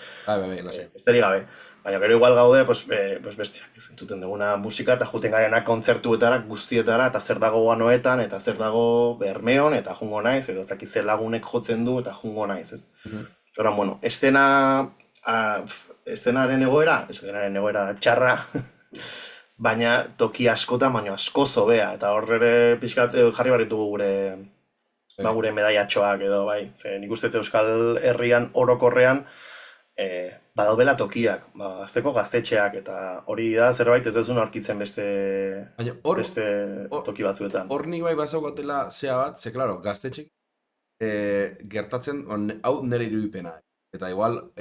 besterik gabe. Baina gero igual gaude, pues besteak, ez entzuten duguna musika, eta juten garenak kontzertuetara, guztietara, eta zer dago Anoetan, eta zer dago Bermeon, eta jungo naiz, edo ez dakiz zer lagunek jotzen du, eta jungo naiz, ez. Horan, bueno, estenaren egoera txarra, baina toki askotan, baina asko zobea, eta hor ere pixkat jarri barritugu gure medaiatxoak edo, bai, ze nik uste Euskal Herrian orokorrean badaudela tokiak, azteko gaztetxeak, eta hori da zerbait ez dezun aurkitzen beste toki batzuetan. Hor nik bai bazaukatela zea bat, ze, klaro, gaztetxek gertatzen, hau nire irudipena, eta igual,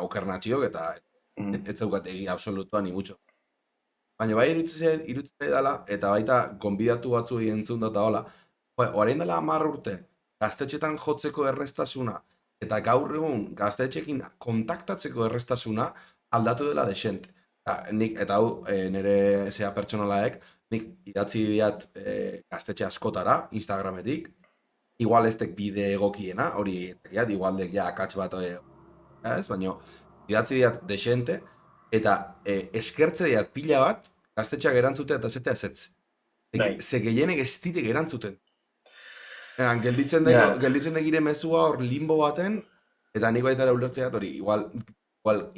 oker natxiok, eta ez zaukat egia absolutuan ni mucho. Baina bai irutzea dela, eta baita gonbidatu batzu entzun dut da hola, orain dela 10 urte, gaztetxetan jotzeko errestasuna, eta gaur egun gaztetxekin kontaktatzeko errestasuna aldatu dela desente. Eta hau, nire zea pertsonalaek, nik idatzi diat gaztetxe askotara, Instagrametik, igual eztek bide egokiena, hori igualdek ja akats bat, baina idatzi diat desente, eta eskertze diat pila bat, gaztetxeak erantzutea eta zetea zetz. Ze gehienek ez ditek erantzuten. Gelditzen degire mezua hor limbo baten, eta nik baita ulertzeat hori, igual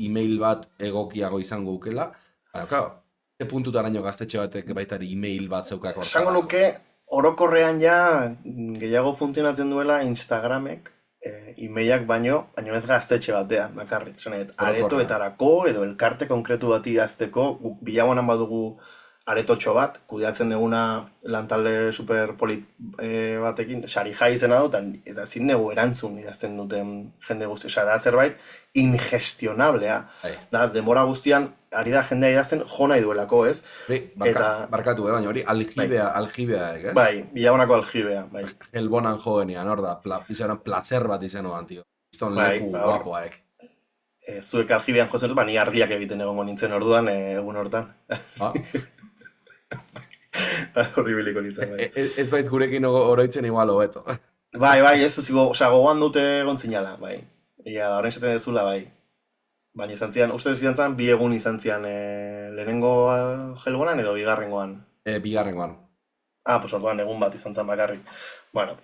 email bat egokiago izango ukela, baina, claro, ze puntutaraino gaztetxe batek baitari email bat zeukako. Esango nuke, orokorrean ja gehiago funtzionatzen duela Instagramek, emailak baino ez gaztetxe batean, bakarrik. Aretoetarako edo elkarte konkretu bat idazteko, bilagonan badugu aretotxo bat, kudeatzen duguna lantalde superpolit batekin, sari jai izena dut, eta ezin dugu erantzun idazten duten jende guzti. Da zerbait ingestionablea. Denbora guztian, ari da jendea idazten jo nahi duelako, ez? Barkatu, baina hori aljibea, ez? Bai, bilagonako aljibea. Elbonan jovenean, hor da, placer bat izenoan, tio. Izton leku guapoaek. Zuek aljibean jotzen dut, ni argiak egiten egongo nintzen orduan, egun hortan. Horribiliko nintzen, bai. Ez bait gurekin oroitzen igual hobeto. Bai, ez, gogoan dute gontzinala, bai. Ia, da, horrein zaten dezula, bai. Baina izan zian, uste izan zian, 2 egun izan zian lehenengo jelgonan edo bigarrengoan? Bigarrengoan. Pues orduan egun bat izan zian bakarrik. Bueno,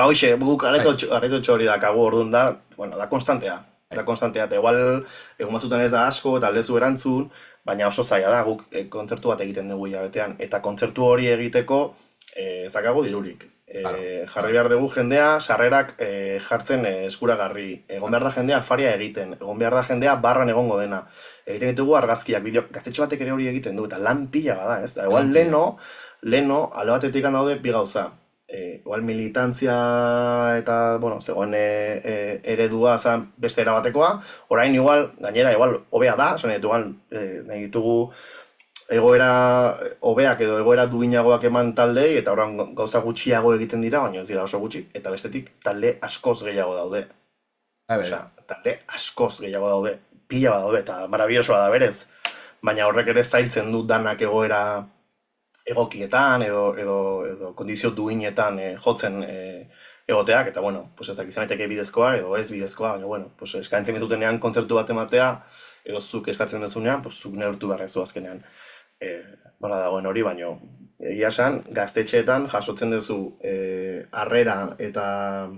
hoxe, guk aretotxo hori dakagu orduan da, da konstantea. Da konstantea, eta igual egun batzutan ez da asko eta aldezu erantzun, baina oso zaila da, guk kontzertu bat egiten dugu hilabetean. Eta kontzertu hori egiteko ezakago dirurik. Jarri behar dugu jendea, sarrerak jartzen eskuragarri. Egon behar da jendea afaria egiten, egon behar da jendea barran egongo dena. Egiten ditugu argazkiak, bideo, gaztetxe batek ere hori egiten du, eta lan pila bada, ez? Da, igual leno, alde batetik daude bi gauza. igual militantzia eta, bueno, zegoen eredua zan beste erabatekoa, orain igual, gainera, igual, hobea da, esan igual, nahi ditugu egoera hobeak edo egoera duinagoak eman taldei, eta orain gauza gutxiago egiten dira, baina ez dira oso gutxi, eta bestetik talde askoz gehiago daude. Osea, talde askoz gehiago daude, pila bat daude, eta marabillosoa da berez, baina horrek ere zailtzen du danak egoera egokietan edo kondizio duinetan jotzen egoteak, eta bueno, pues ez dakizan daiteke bidezkoa edo ez bidezkoa, baina bueno, pues eskaintzen ditutenean kontzertu bat ematea, edo zuk eskatzen dezunean, pues zuk neurtu beharrezu azkenean. Nola dagoen hori, baina egia esan, gaztetxeetan jasotzen duzu harrera eta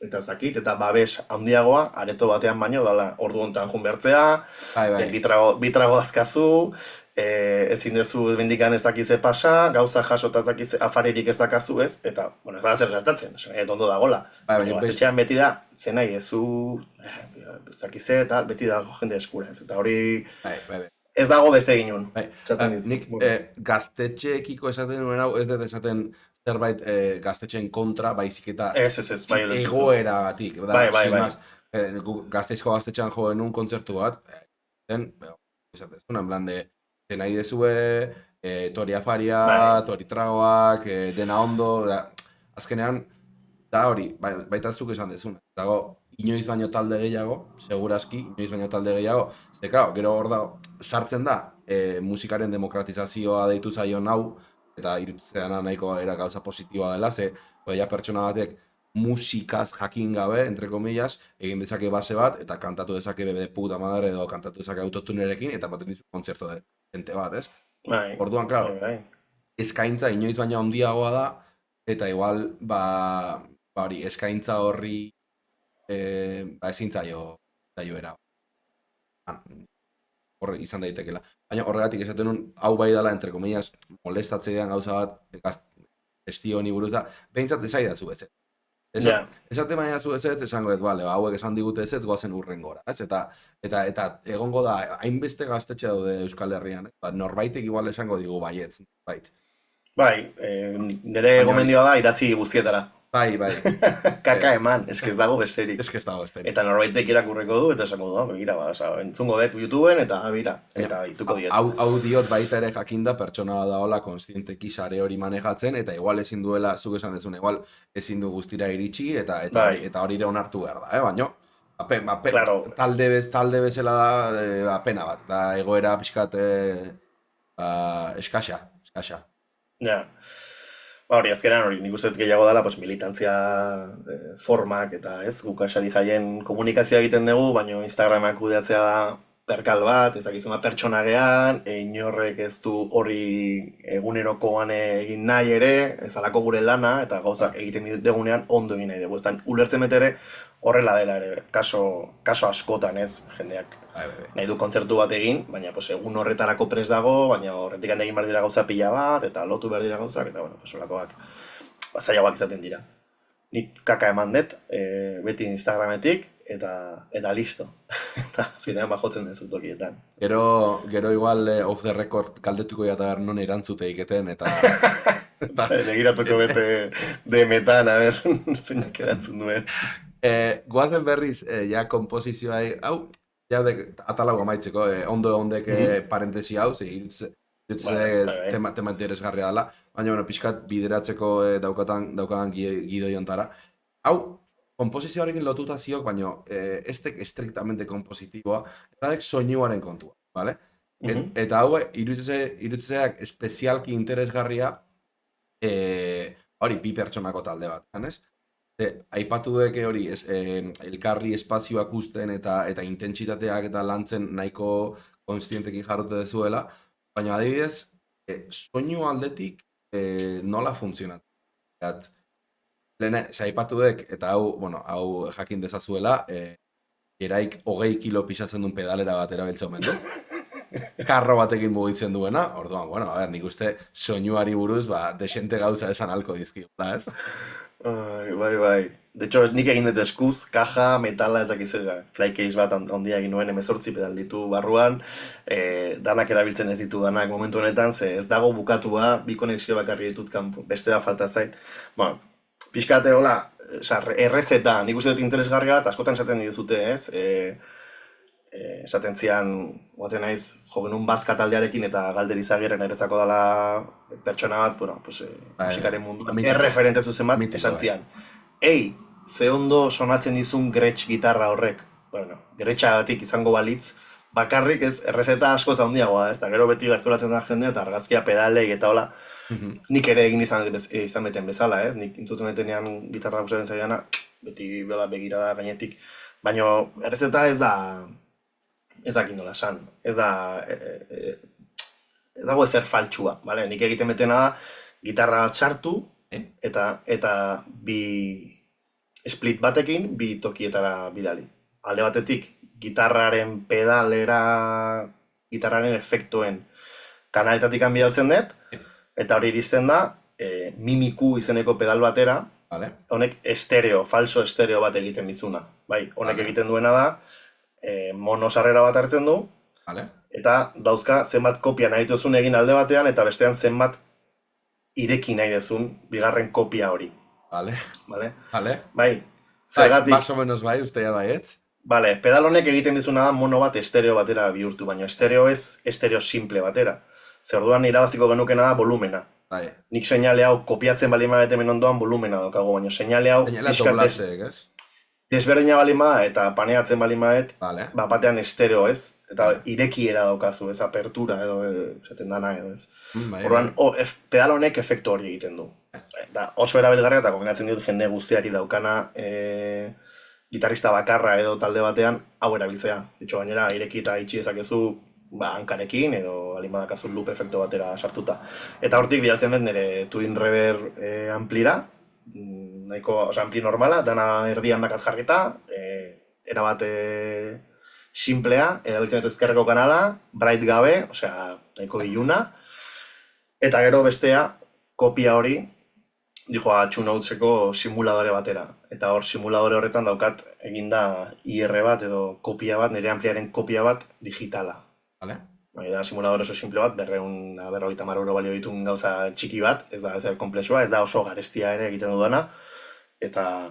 ez dakit, eta babes handiagoa, areto batean baino, dala ordu hontan jun bertzea, bitrago dazkazu, ezin dezu bendikan ez dakize pasa, gauza jasota ez dakize afaririk ez dakazu ez, eta, bueno, ez da zer gertatzen, ondo dagola. Gaztetxean beti da, zen nahi, ez dakize, eta beti dago jende eskura ez, eta hori ez dago beste ginun. Nik gaztetxeekiko esaten nuen hau, ez dut esaten zerbait gaztetxeen kontra, baizik eta egoera batik. Gazteizko gaztetxean jo genuen kontzertu bat, en plan de, nahi dezue, tori afaria, tori tragoak, dena ondo, azkenean, da hori, baita zuk esan dezuna. Dago, inoiz baino talde gehiago, segurazki, inoiz baino talde gehiago, ze, claro, gero hor da, sartzen da, musikaren demokratizazioa deitu zaion hau, eta irutzean nahiko era gauza positiboa dela, ze, ja pertsona batek musikaz jakin gabe, entre comillas, egin dezake base bat, eta kantatu dezake bebe puta madre, edo kantatu dezake autotunerekin, eta baten dizu kontzertu dente bat, ez? Orduan, claro, eskaintza inoiz baina handiagoa da, eta igual, hori, eskaintza horri ezin zaio era. Hor izan daitekela. Baina horregatik esaten nun, hau bai dela, entre comillas, molestatzean gauza bat, esti honi buruz da, behintzat ezaidazu ez. Esate baina zu ez, esango ez, bale, hauek esan digute ez, goazen urrengora, ez? Eta egongo da, hainbeste gaztetxe daude Euskal Herrian, norbaitek igual esango digu baietz, bait. Bai, nire gomendioa da idatzi guztietara. Bai. Kaka eman, ez dago besterik. Ez dago besterik. Eta norbaitek irakurreko du, eta esango du, begira, entzungo dut YouTubeen, eta bira, eta ituko diet. Hau diot baita ere jakinda pertsona da hola konstienteki sare hori manejatzen, eta igual ezin duela, zuk esan dezun, igual ezin du guztira iritsi, eta hori ere onartu behar da, baina, talde bezala da, pena bat, da egoera pixkat eskasa. Ja. Hori, azkenean hori, nik uste gehiago dela militantzia formak eta ez, guk asari jaien komunikazioa egiten dugu, baina Instagramak kudeatzea da perkal bat, ez dakizuma pertsona gehan, inorrek ez du hori egunerokoan egin nahi ere, ez alako gure lana, eta gauzak egiten dugunean ondo egin nahi dugu. Ez ulertzen betere horrela dela ere, kaso askotan ez, jendeak nahi du kontzertu bat egin, baina egun horretarako pres dago, baina horretik egin behar dira gauza pila bat, eta lotu behar dira gauzak, eta holakoak zailagoak izaten dira. Nik kaka eman dut, beti Instagrametik, eta listo. Eta zinean bajotzen den zutokietan. Gero igual off the record kaldetuko jata non erantzute iketen, eta... Negiratuko bete demetan, a ber, zeinak erantzun duen. Goazen berriz, ja kompozizioa, hau, ja atalau amaitzeko, ondo-ondek parentesi hau, irutze tema interesgarria dela, baina, pixkat bideratzeko daukadan gidoi ontara. Hau, kompozizioarekin lotuta ziok, baina estek estriktamente kompozitiboa, eta soinuaren kontua, bale? Eta hau, irutzeak espezialki interesgarria, hori, bi pertsonako talde bat, ganez? Aipatu deke hori, elkarri espazioak usten eta intentsitateak eta lantzen nahiko konstientekin jarrote dezuela, baina adibidez, soinu aldetik nola funtzionatu. Aipatu dek, eta hau jakin dezazuela, eraik 20 kilo pisatzen duen pedalera bat erabiltzen omen du. Karro batekin mugitzen duena, orduan, nik uste soinuari buruz, desente gauza esan halko dizkiola, ez? Bai. De hecho, nik egin dut eskuz, kaja, metala, ez dakizera. Flycase bat ondia egin nuen, 18 pedal ditu barruan, danak erabiltzen ez ditu danak momentu honetan, ze ez dago bukatua, bi konexio bakarri ditut kanpo, beste da falta zait. pixkate hola, errezeta, nik uste dut interesgarria eta askotan esaten dizute, ez? Esaten zian, guatzen naiz, jo genuen bazka taldearekin eta Galder Izagirren eretzako dela pertsona bat, bueno, pues, musikaren munduan, erreferente zuzen bat, esan zian. Ei, ze ondo sonatzen dizun gretsch gitarra horrek. Bueno, gretxagatik izango balitz, bakarrik ez errezeta asko zaundiagoa, ez da gero beti gerturatzen da jende eta argazkia pedalei eta hola, nik ere egin izan beten bezala, ez? Nik intzuten betenean gitarra gustatzen zaidana, beti bela begirada gainetik, baina errezeta ez da kindola esan, ez dago ezer faltsua, bale? Nik egiten betena da, gitarra bat sartu, eta bi split batekin, bi tokietara bidali. Alde batetik, gitarraren pedalera, gitarraren efektuen kanaletatik bidaltzen dut, eta hori iristen da, mimiku izeneko pedal batera, honek falso estereo bat egiten dizuna. Bai, honek egiten duena da, mono sarrera bat hartzen du, eta dauzka zenbat kopia nahi duzun egin alde batean, eta bestean zenbat ireki nahi duzun bigarren kopia hori. Bai, zergatik. Más o menos bai, ustea baietz. Bale, pedal honek egiten dizuna da mono bat estereo batera bihurtu, baina estereo ez estereo simple batera. Zer orduan irabaziko genukena da volumena. Nik seinale hau kopiatzen balima bete hemen ondoan volumena daukago, baina seinale hau desberdina balima eta paneatzen balima batean estereo ez, eta irekiera daukazu, ez apertura edo esaten dana edo ez. Orduan, pedal honek efektu hori egiten du. Oso erabilgarria eta kombinatzen dut jende guztiari daukana gitarrista bakarra edo talde batean hau erabiltzea. Ditxo gainera, ireki eta itxi ezakezu hankarekin edo alin badakazu loop efektu batera sartuta. Eta hortik bidaltzen dut nire Twin Reverb amplira, nahiko, ampli normala, dana erdian dakat jarrita, erabat simplea, erabiltzen dut ezkerreko kanala, bright gabe, nahiko iluna, eta gero bestea, kopia hori, dijoa TuneOutseko simuladore batera. Eta hor simuladore horretan daukat eginda IR bat edo kopia bat, nire ampliaren kopia bat digitala. Da simuladore oso simple bat, 250 euro balio ditun gauza txiki bat, ez da ezer komplexua, ez da oso garestia ere egiten dudana, eta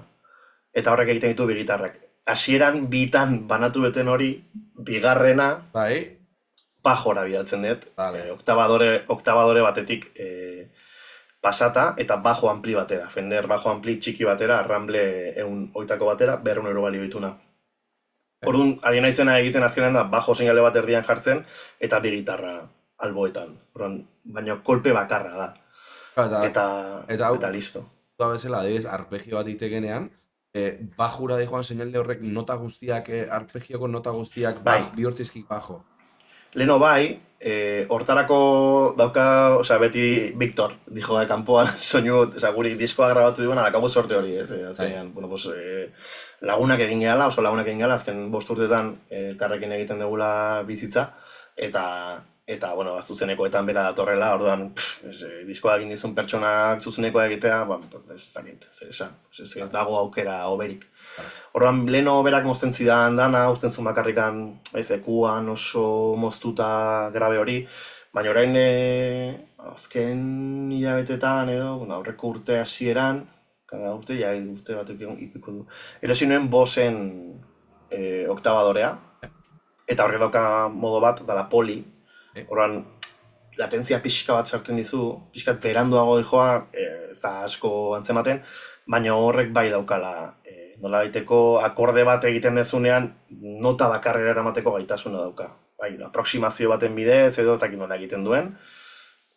horrek egiten ditu bi gitarrak. Hasieran bitan banatu beten hori, bigarrena bajora bidaltzen dut, oktabadore batetik pasata eta bajo ampli batera, Fender bajo ampli txiki batera, Ramble 100 batera, 200 euro balio dituna. Orduan, ari naizena egiten azkenean da, bajo seinale bat erdian jartzen, eta bi gitarra alboetan. Baina kolpe bakarra da. Eta listo. Eta bezala, adibidez, arpegio bat itekenean, bajura joan seinale horrek nota guztiak, arpegioko nota guztiak bihurtzizkik bajo. Leno bai, hortarako dauka, beti Victor, dijo da kanpoan, soinu, guri diskoa grabatu duena, dakabu sorte hori, ez? Lagunak egin gehala, oso lagunak egin gehala, azken 5 urteetan elkarrekin egiten dugula bizitza, eta zuzenekoetan bera datorrela, orduan, diskoa egin dizun pertsonak zuzenekoa egitea, ez dakit, ez dago aukera hoberik. Orduan, leheno berak mozten zidan dana, usten zuen bakarrikan ekuan oso moztuta grabe hori, baina orain azken hilabetetan edo, aurreko urte hasieran, urte batuk ikuko du, erosi nuen Bosen oktabadorea, eta horrek dauka modo bat, dala poli, orduan, latentzia pixka bat sartzen dizu, pixkat beranduago dijoa, ez da asko antzematen, baina horrek bai daukala, nola baiteko akorde bat egiten dezunean, nota bakarrera eramateko gaitasuna dauka. Aproximazio baten bidez edo ez dakit nola egiten duen,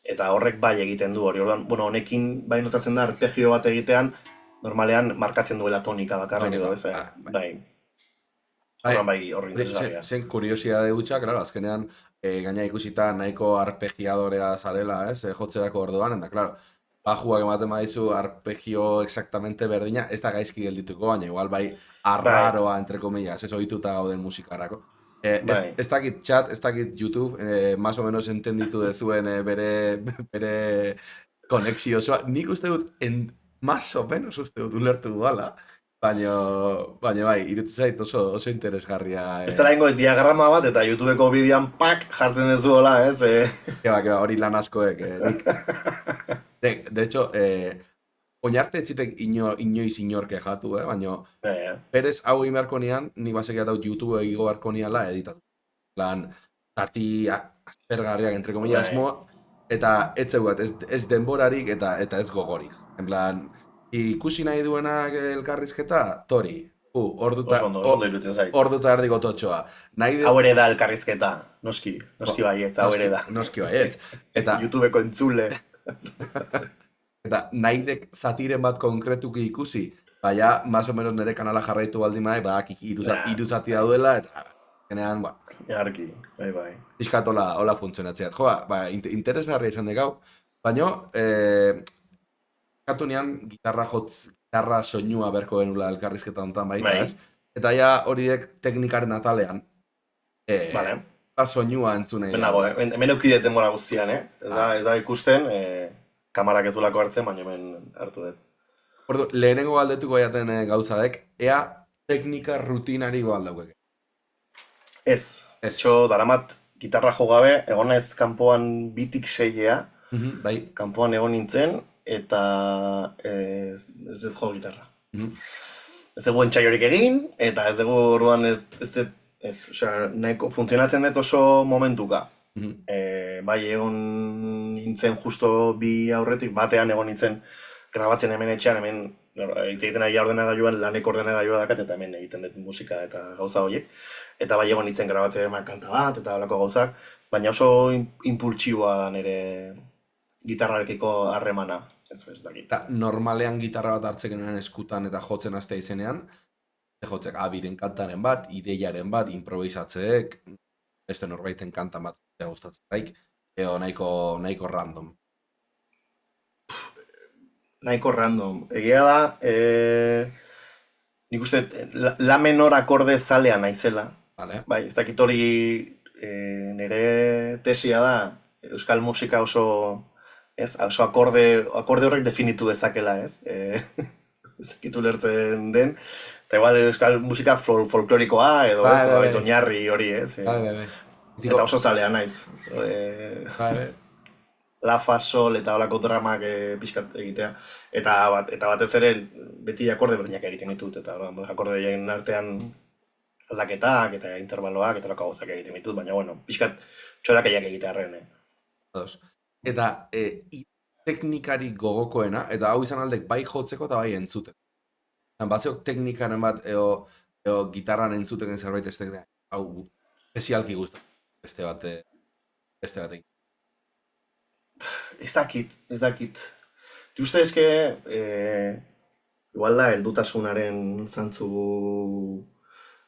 eta horrek bai egiten du hori. Orduan, honekin bai notatzen da arpegio bat egitean, normalean markatzen duela tonika bakarra edo ez. Orduan bai horri interesgarria. Zen kuriosidade hutsa, claro, azkenean gaina ikusita nahiko arpegiadorea zarela, jotzerako orduan, eta claro, bajuak ematen badizu arpegio exactamente berdina, ez da gaizki geldituko, baina igual bai arraroa, entre comillas, ez ohituta gauden musikarako. Ez dakit chat, ez dakit YouTube, más o menos entenditu dezuen bere konexio osoa. Nik uste dut, más o menos uste dut ulertu dudala, baina bai, irutu zait oso interesgarria. Ez dela ingo diagrama bat eta YouTubeko bideoan jartzen dezuela, ez? Keba, hori lan askoek. De hecho, oinarte etzitek inoiz inorke jatu, baina Perez hau egin beharko nian, ni basekia daut YouTube egigo beharko niala editatu. Plan, zati aspergarriak, entre comillas, asmoa, eta ez zeugat, ez denborarik eta ez gogorik. En plan, ikusi nahi duenak elkarrizketa, tori. Orduta erdiko totxoa. Hau ere da elkarrizketa, noski baietz, hau ere da. Noski baietz. Eta YouTubeko entzule. Eta naidek zatiren bat konkretuki ikusi, baina, más o menos nire kanala jarraitu baldin bai, hiru zati duela, eta genean, Jarki, bai. Iskat hola funtzionatzeat. Joa, interesgarria izan degau, baina, katu nian gitarra soinua berko genula elkarrizketa hontan baita, ez? Eta ja horiek teknikaren atalean, soinua entzunei. Hemen eukidet denbora guztian, Ez da ikusten, kamarak ez duelako hartzen, baina hemen hartu dut. Ordu, lehenengo galdetuko jaten gauzadek, ea teknika rutinari galdaukek. Ez. Txo, daramat gitarra jo gabe, egon ez kanpoan 2-6 bai. Kanpoan egon nintzen, eta ez dut jo gitarra. Ez dugu entxaiorik egin, eta ez dugu orduan nahiko funtzionatzen dut oso momentuka. Bai, egon nintzen justo 2 aurretik, batean egon nintzen grabatzen hemen etxean, hemen hitz egiten ari ordenagailuan, laneko ordenagailua dakat, eta hemen egiten dut musika eta gauza horiek. Eta bai egon nintzen grabatzen kanta bat, eta holako gauzak, baina oso impultsiboa da nire gitarrarekiko harremana, ez dakit. Eta normalean gitarra bat hartzekenean eskutan eta jotzen hastea izenean, jotzek abiren kantaren bat, ideiaren bat, improvisatzeek, beste norbaiten kantan bat gustatzen daik, edo nahiko random. Nahiko random. Egia da, nik uste, la menor akorde zalea naizela. Vale. Bai, ez dakit hori nire tesia da, euskal musika oso akorde horrek definitu dezakela, ez? Ez dakit ulertzen den, eta igual euskal musika folklorikoa, edo ez, oinarri hori, ez? Eta oso zalea naiz. La, fa, sol eta holako dramak pixkat egitea. Eta batez ere beti akorde berdinak egiten ditut, eta akorde horien artean aldaketak eta intervaloak eta holako gauzak egiten ditut, baina bueno, pixkat txorakaiak egitea arren. Eta teknikari gogokoena, eta hau izan aldek bai jotzeko eta bai entzuteko. Bazeok teknikaren bat, edo gitarran entzuteken zerbait ez da, hau espezialki guztatzen. Beste bat egin. Ez dakit. Uste eske, igual da, heldutasunaren zantzu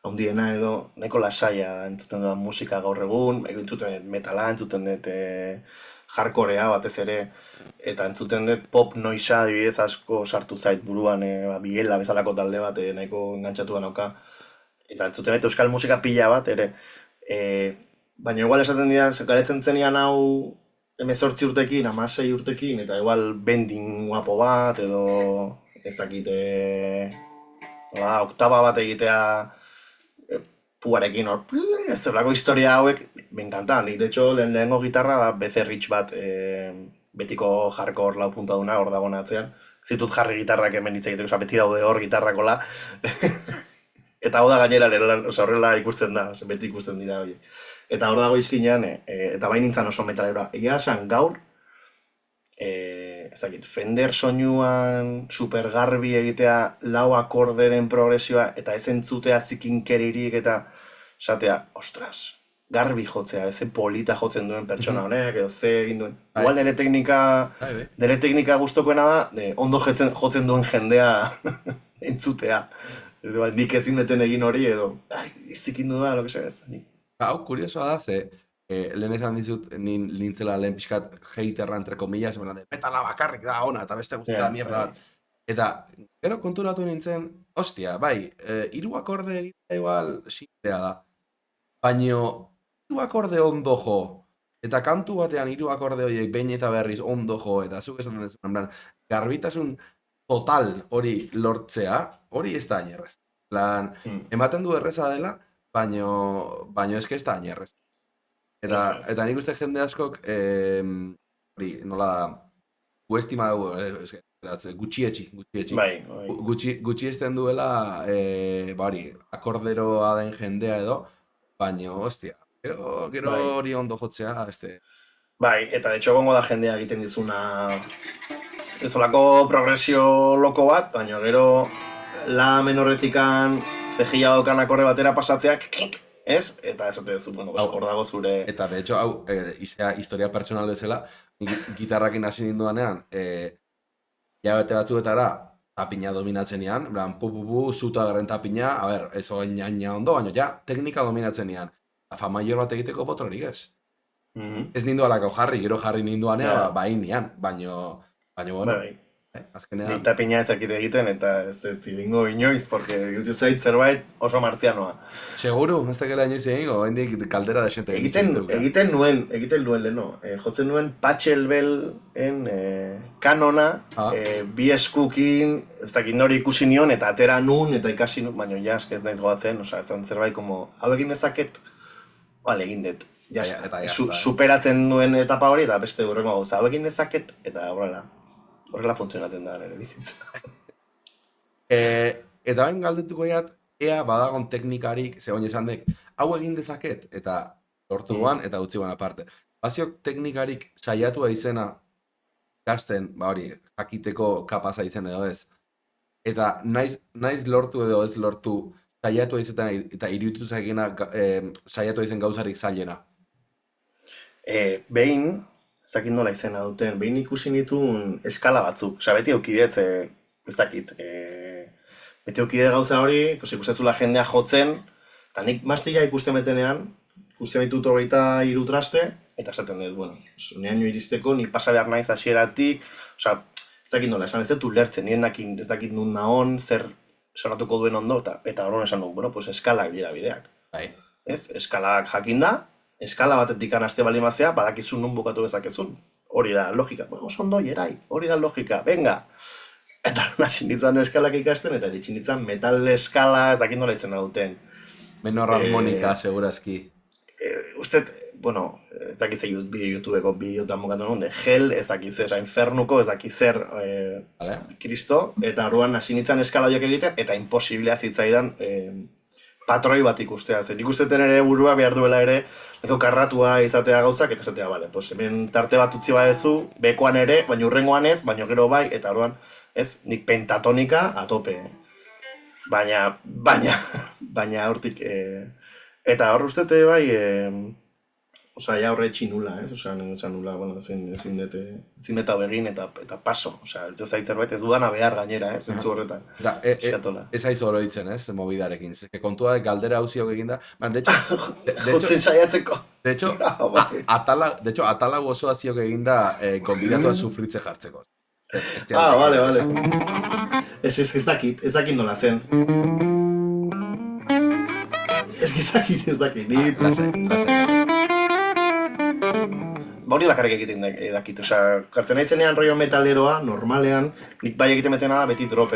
handiena edo, nahiko lasaia entzuten dut musika gaur egun, entzuten dut metala, entzuten dut hardcorea batez ere, eta entzuten dut pop noisa adibidez asko sartu zait buruan, Biela bezalako talde bat nahiko engantzatu nauka, eta entzuten dut euskal musika pila bat ere, baina igual esaten dira, garetzen zenian hau 18 urtekin, 16 urtekin, eta igual bending guapo bat, edo ez dakit, oktaba bat egitea puarekin hor, ez zelako historia hauek, benkanta, nik de hecho lehenengo gitarra BC Rich bat, betiko hardcore lau puntaduna hor dago atzean, zitut jarri gitarrak hemen hitz egiteko, beti daude hor gitarrakola, eta hau da gainera horrela ikusten da, beti ikusten dira hori. Eta hor dago izkinean, eta bain nintzen oso metalera. Egia esan gaur, Fender soinuan super garbi egitea, lau akorderen progresioa, eta ez entzutea zikinkeririk eta esatea, ostras, garbi jotzea, ez polita jotzen duen pertsona honek, edo ze egin duen. Igual nire teknika gustokoena da, ondo jotzen duen jendea entzutea. Nik ezin beten egin hori edo, izikindu da, lo que se ez. Hau, kuriosoa da, ze lehen esan dizut, nintzela lehen pixkat haterra entre comillas, metala bakarrik da ona, eta beste guztia da mierda bat. Eta, gero konturatu nintzen, ostia, bai, 3 akorde egitea igual simplea da. Baina, 3 akorde ondo jo, eta kantu batean 3 akorde horiek behin eta berriz ondo jo, eta zuk esan den zuen, garbitasun total hori lortzea, hori ez da ainerrez. Ematen du erreza dela, baino eske ez da ainerrez. Eta nik uste jende askok, hori, nola da, estima dugu, gutxietxi. Bai. Gutxiesten duela, bari, akorderoa den jendea edo, baina, hostia, gero hori ondo jotzea, Bai, eta de hecho egongo da jendea egiten dizuna ezolako progresio loko bat, baina gero la menorretikan cejilla dokan akorde batera pasatzeak, ez? Eta esate duzu, bueno, hor dago zure... Eta, de hecho, hau, historia personal bezala, gitarrakin hasi ninduanean, jabete batzuetara, tapina dominatzen ean, zuta garen tapina, a ber, ez oin jaina ondo, baina ja, teknika dominatzen ean. Fa major bat egiteko potrorik ez. Ez nindu alako jarri, gero jarri ninduanean, bain nian, baina, bueno, azkenean... Ni tapina ezakit egiten, eta ez egingo inoiz, porque dut zait zerbait oso martzianoa. Seguru, ez tekela inoiz egingo, hendik kaldera desente egiten nuen leheno. Jotzen nuen Pachelbelen kanona, bi eskukin, ez dakit nori ikusi nion, eta atera nun, eta ikasi nun, baina ja, ez naiz goatzen, ezan zerbait, hau egin dezaket, egin dut. Superatzen duen etapa hori, eta beste hurrengo gauza, hau egin dezaket, eta horrela funtzionatzen da nire bizitza. Eta bain galdetuko jat, ea badagon teknikarik, zegoen esan dek, hau egin dezaket, eta lortu guan, eta utzi guan aparte. Baziok teknikarik saiatua izena, gazten, hori, jakiteko kapaza izen edo ez. Eta naiz lortu edo ez lortu, saiatua izetan eta iruditu zaigena saiatua izen gauzarik zailena. Behin, ez dakit nola izena duten, behin ikusi nituen eskala batzuk. Osa, beti eukidetz, ez dakit, beti eukide gauza hori, ikustezula jendea jotzen, eta nik maztila ikusten betenean, ikusten ditut 23 traste, eta esaten dut, bueno, neaino iristeko, nik pasa behar naiz hasieratik, osa, ez dakit nola, esan ez dut ulertzen, nien ez dakit nun nahon, zer sonatuko duen ondo, eta horren esan dut, bueno, pues eskalak dira bideak. Ez, eskalak jakinda, eskala batetik anaste balimazea, badakizun nun bukatu bezakezun. Hori da logika. Oso ondo, jerai, hori da logika, venga! Eta hasi nintzen eskalak ikasten, eta eritxin nintzen metal eskala, ez dakit nola izena duten. Menor harmonika, segurazki. Usted, bueno, ez dakit ze YouTubeko bideotan bukatu nun, de Hell, ez dakit zer, Infernuko, ez dakit zer Kristo, eta orduan hasi nintzen eskala horiek egiten, eta imposiblea zitzaidan patroi bat ikustea. Zer ikusteten ere burua behar duela ere, neko karratua izatea gauzak, eta esatea, bale, pues hemen tarte bat utzi badezu, bekoan ere, baina urrengoan ez, baina gero bai, eta orduan, ez, nik pentatonika atope. Baina hortik, eta hor ustete bai, osa, ja horre txinula, ez? Osa, nula, bueno, ezin deta begin eta paso. Osa, ez zaitzer baita ez dudana behar gainera, ez? Zentzu horretan. Ez aiz oroitzen, ez? Mobidarekin. Kontua kontua hauziok eginda. De jotzen saiatzeko. De hecho, atala gozoa ziok eginda konbidatua sufritze jartzeko. Vale. Ez dakit nola zen. Ez dakit. Lasai. Hori bakarrik egiten dakit, osea, kartzen nahi zenean rollo metaleroa, normalean, nik bai egiten betena da beti drop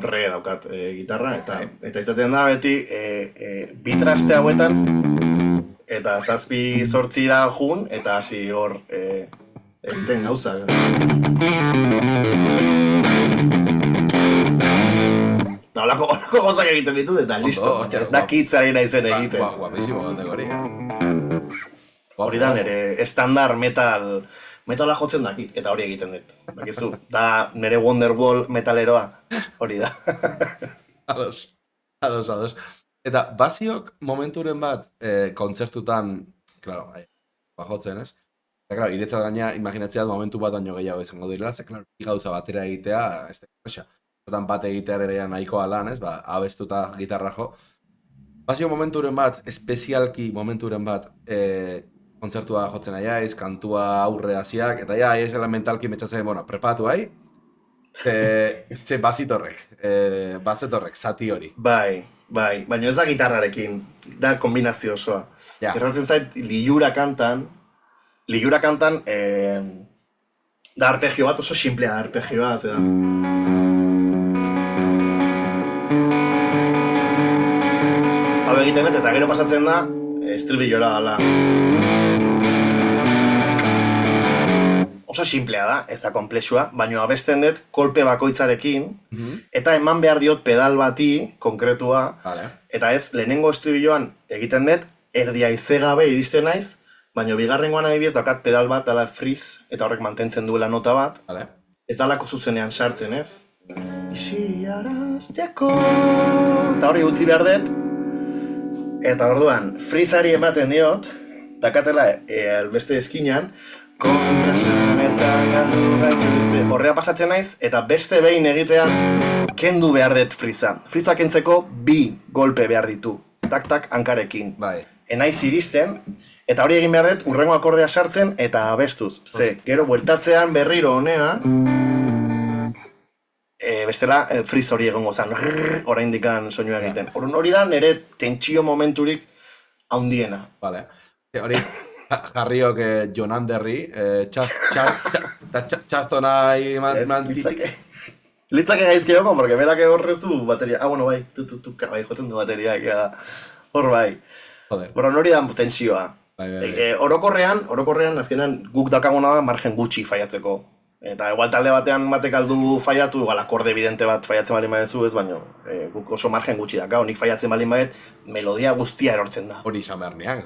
re daukat gitarra, eta izaten da beti bi traste hauetan, eta 7-8 jun, eta hasi hor egiten gauza. Eta holako gauzak egiten ditut, eta listo, dakit zari nahi zen egiten. Guapísimo kategoria. Hori da nire estandar metala jotzen dakit, eta hori egiten dut. Bakizu, da nire Wonderwall metaleroa, hori da. Ados. Eta baziok momenturen bat kontzertutan, klaro, bajotzen ez? Eta klaro, iretzat gaina imaginatzea momentu bat baino gehiago izango direla, ze klaro, gauza batera egitea, ez da kresa. Zotan bat egitea ere nahikoa lan, ez? Abestuta gitarra jo. Baziok momenturen bat, espezialki momenturen bat, kontzertua jotzen aiaiz, kantua aurre hasiak, eta ja, aiz mentalki metxatzen, bueno, prepatu hai, ze bazetorrek, zati hori. Bai, baina ez da gitarrarekin, da kombinazio osoa. Gertatzen zait, liura kantan, da arpegio bat, oso simplea da arpegioa, zeda. Hau egiten bet, eta gero pasatzen da, estribillora dala. oso simplea da, ez da komplexua, baina abesten dut kolpe bakoitzarekin, eta eman behar diot pedal bati, konkretua, eta ez, lehenengo estribilloan egiten dut, erdi haize gabe iristen naiz, baina bigarrengoan adibidez daukat pedal bat, dala freeze, eta horrek mantentzen duela nota bat, ez dalako zuzenean sartzen, ez? Isiarazteako, eta hori utzi behar dut, eta orduan, freezeari ematen diot, dakatela beste eskinan, kontrasanetan galdu gaituzte. Horrea pasatzen naiz, eta beste behin egitean kendu behar dut friza. Friza kentzeko 2 golpe behar ditu. Tak-tak hankarekin. Enaiz iristen, eta hori egin behar dut urrengo akordea sartzen eta abestuz. Gero bueltatzean berriro honea, bestela friz hori egongo zen, oraindikan soinua egiten. Hori da nire tentsio momenturik handiena. Hori, jarriok Jon Anderri, txastona litzake gaizke joko, porque berak horrez du bateria. Bueno, bai, bai, jotzen du bateriak, hor bai. Hori da tentsioa. Orokorrean, azkenan guk dakaguna da margen gutxi faiatzeko. Eta igual talde batean batek aldu faiatu, igual akorde evidente bat faiatzen balin badezu ez, baina guk oso margen gutxi daka, honik faiatzen balin badet, melodia guztia erortzen da. Hori izan behar neak,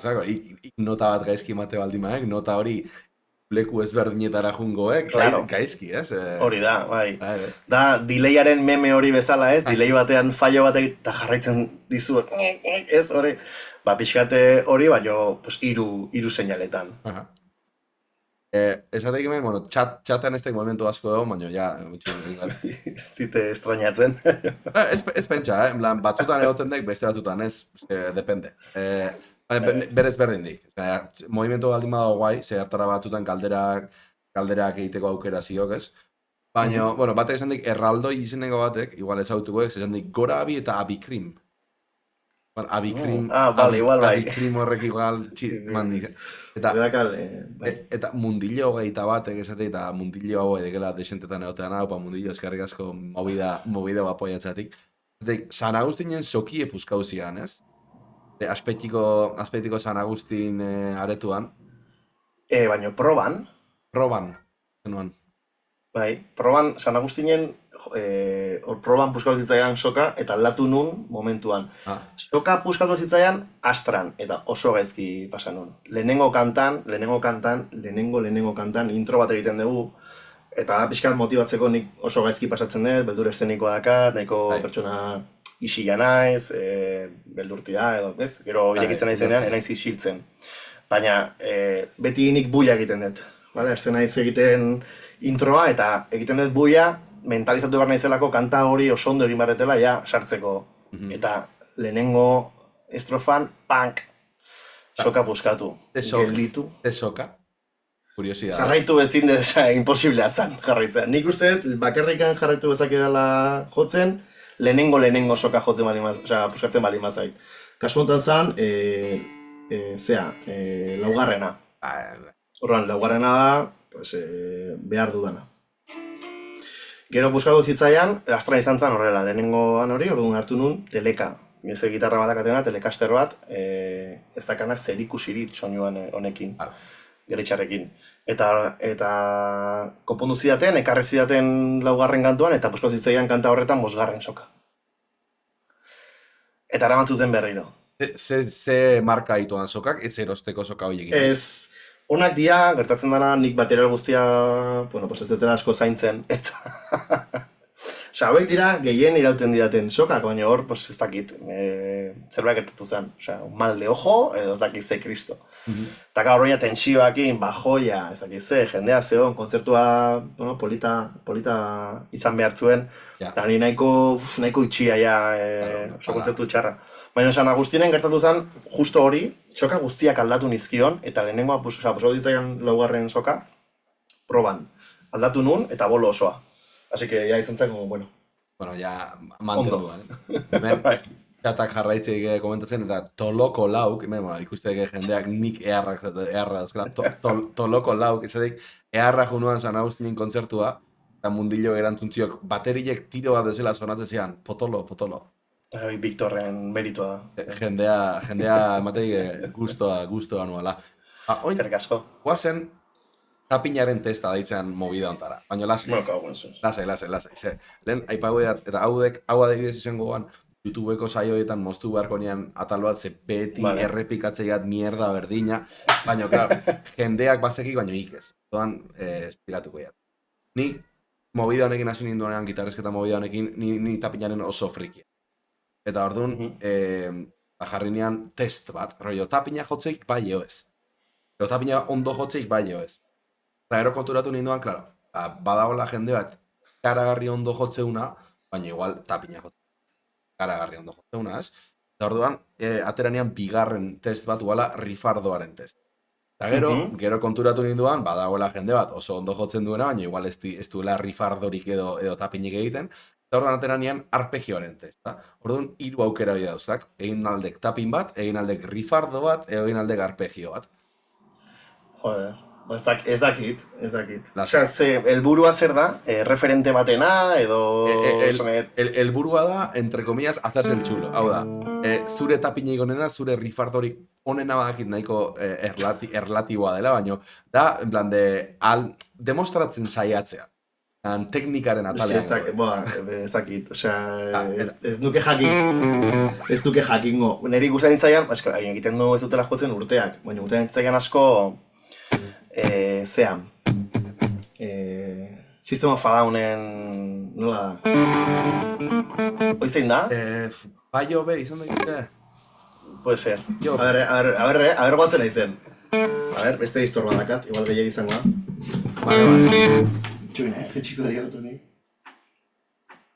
nota bat gaizki mate baldin badak, nota hori leku ezberdinetara jungoek, gaizki, ez? Hori da, bai. Da, delayaren meme hori bezala, ez? Delay batean faio batek eta jarraitzen dizu, ez? Hori, pixkate hori, baina hiru seinaletan. Esatek hemen, bueno, txatan ez momentu asko dago, baina ja... Ez dite estrañatzen. Ez pentsa, batzutan egoten dek, beste batzutan ez, depende. Berez berdin dik. Movimentu baldin badago guai, hartara batzutan galderak egiteko aukera ziok, ez? Baina, bueno, batek esan dik, erraldoi izeneko batek, igual ez autuko esan dik, gora abi eta abikrim. Abikrim horrek igual mandik. Eta mundillo gaita batek esate, eta mundillo hau edekela desentetan egotean hau, mundillo eskarrik asko movida bapoiatzatik. San Agustinen sokie puzkauzian, ez? Aspetiko San Agustin aretuan. Baina proban. Zenuan. Bai, proban San Agustinen proban puskatu zitzaidan soka eta aldatu nun momentuan. Soka puskatu zitzaidan astran eta oso gaizki pasa nun. Lehenengo kantan, intro bat egiten dugu eta pixkat motibatzeko nik oso gaizki pasatzen dut, beldur eszenikoa dakat, nahiko pertsona isila naiz, beldurtia edo, ez? Gero irekitzen naizenean, naiz isiltzen. Baina beti nik buia egiten dut. Ez naiz egiten introa eta egiten dut buia, mentalizatu behar naizelako kanta hori oso ondo egin barretela ja sartzeko. Eta lehenengo estrofan, pank, soka puskatu. Gelditu. Soka? Kuriosidad. Jarraitu ezin desa, imposiblea zan jarraitzea. Nik uste, bakarrikan jarraitu bezak edala jotzen, lehenengo soka jotzen puskatzen bali mazait. Kasu honetan zan, laugarrena. Horren, laugarrena da, behar dudana. Gero puskatu zitzaian, astran izan zen horrela, lehenengoan hori, orduan hartu nun, teleka. Beste gitarra bat dakatena, telekaster bat, ez dakana zerikusirit soinuan honekin, geritxarrekin. Eta konpondu zidaten, ekarri zidaten laugarren kantuan, eta puskatu zitzaian kanta horretan 5. soka. Eta eramantzuten berriro. Ze marka dituan sokak, ez erosteko soka horiek? Ez... Onak dia, gertatzen dena, nik material guztia, ez dutela asko zaintzen, eta... hauek dira, gehien irauten didaten sokak, baina hor, ez dakit, zerbait gertatu zen. Mal de ojo, edo ez dakit ze kristo. Eta horreia tentsioakin, bajoia, ez dakit ze, jendea zeon, kontzertua polita izan behar zuen, eta ni nahiko itxia, kontzertu txarra. Baina San Agustinen gertatu zen, justo hori, soka guztiak aldatu nizkion, eta lehenengoa puskatu ditzaian laugarren soka, proban. Aldatu nun, eta bolo osoa. Así que ya izan zen, bueno. Bueno, ya mantendu, Jatak jarraitzeik komentatzen, eta toloko lauk, ikusteke jendeak nik eharra dauzkela, toloko lauk, esatik, eharra junuan San Agustinen kontzertua, eta mundillo erantzuntziok, baterilek tiro bat dezela sonatzen zean, potolo. Victorren meritua da. Jendea emateik gustoa nuela. Eskerrik asko. Guazen, tapinaren testa daitzen movida ontara. Baina lasai. Bueno, kago, eso. Lasai. Lehen, aipago eta hau adibidez izango goan, YouTubeko saioetan moztu beharko nian atal bat, ze beti errepikatzeiat mierda berdina, baina, klar, jendeak bazekik, baina ikez. Doan, esplikatuko jat. Nik, movida honekin hasi ninduenean, gitarrezketa movida honekin, ni tapinaren oso frikia. Eta orduan, jarri nian test bat, rollo, tapina jotzeik bai ez. Edo tapina ondo jotzeik bai ez. Eta gero konturatu ninduan, klaro, badagoela jende bat, karagarri ondo jotzeuna, baina igual tapina jotzeuna. Karagarri ondo jotzeuna, ez? Eta orduan, ateranean bigarren test bat uala rifardoaren test. Eta gero konturatu ninduan, badagoela jende bat oso ondo jotzen duena, baina igual ez duela rifardorik edo tapinik egiten. Eta orduan ateranean arpegioaren test. Orduan, 3 aukera hori dauzak. Egin aldek tapin bat, egin aldek rifardo bat, egin aldek arpegio bat. Joder. Ez dakit. Osea, helburua zer da? Referente batena, edo... Helburua da, entre comillas, hacerse el chulo. Hau da, zure tapinik onena, zure rifardorik onena badakit nahiko erlatiboa dela, baina da, en plan de, demostratzen saiatzea. Teknikaren atalean. Ez dakit, osea, ez duke jakingo. Neri ikusten ditzaian, egiten du ez dutela jotzen urteak, baina urtean ditzaian asko... zean System of a Downen nola da? Hoi zein da? Baio be, izan daiteke? Puede ser. A ver guatzen nahi zen. A ver, beste distor badakat, igual gehiago izango da. Vale. Txuina, jetxiko diotu nik.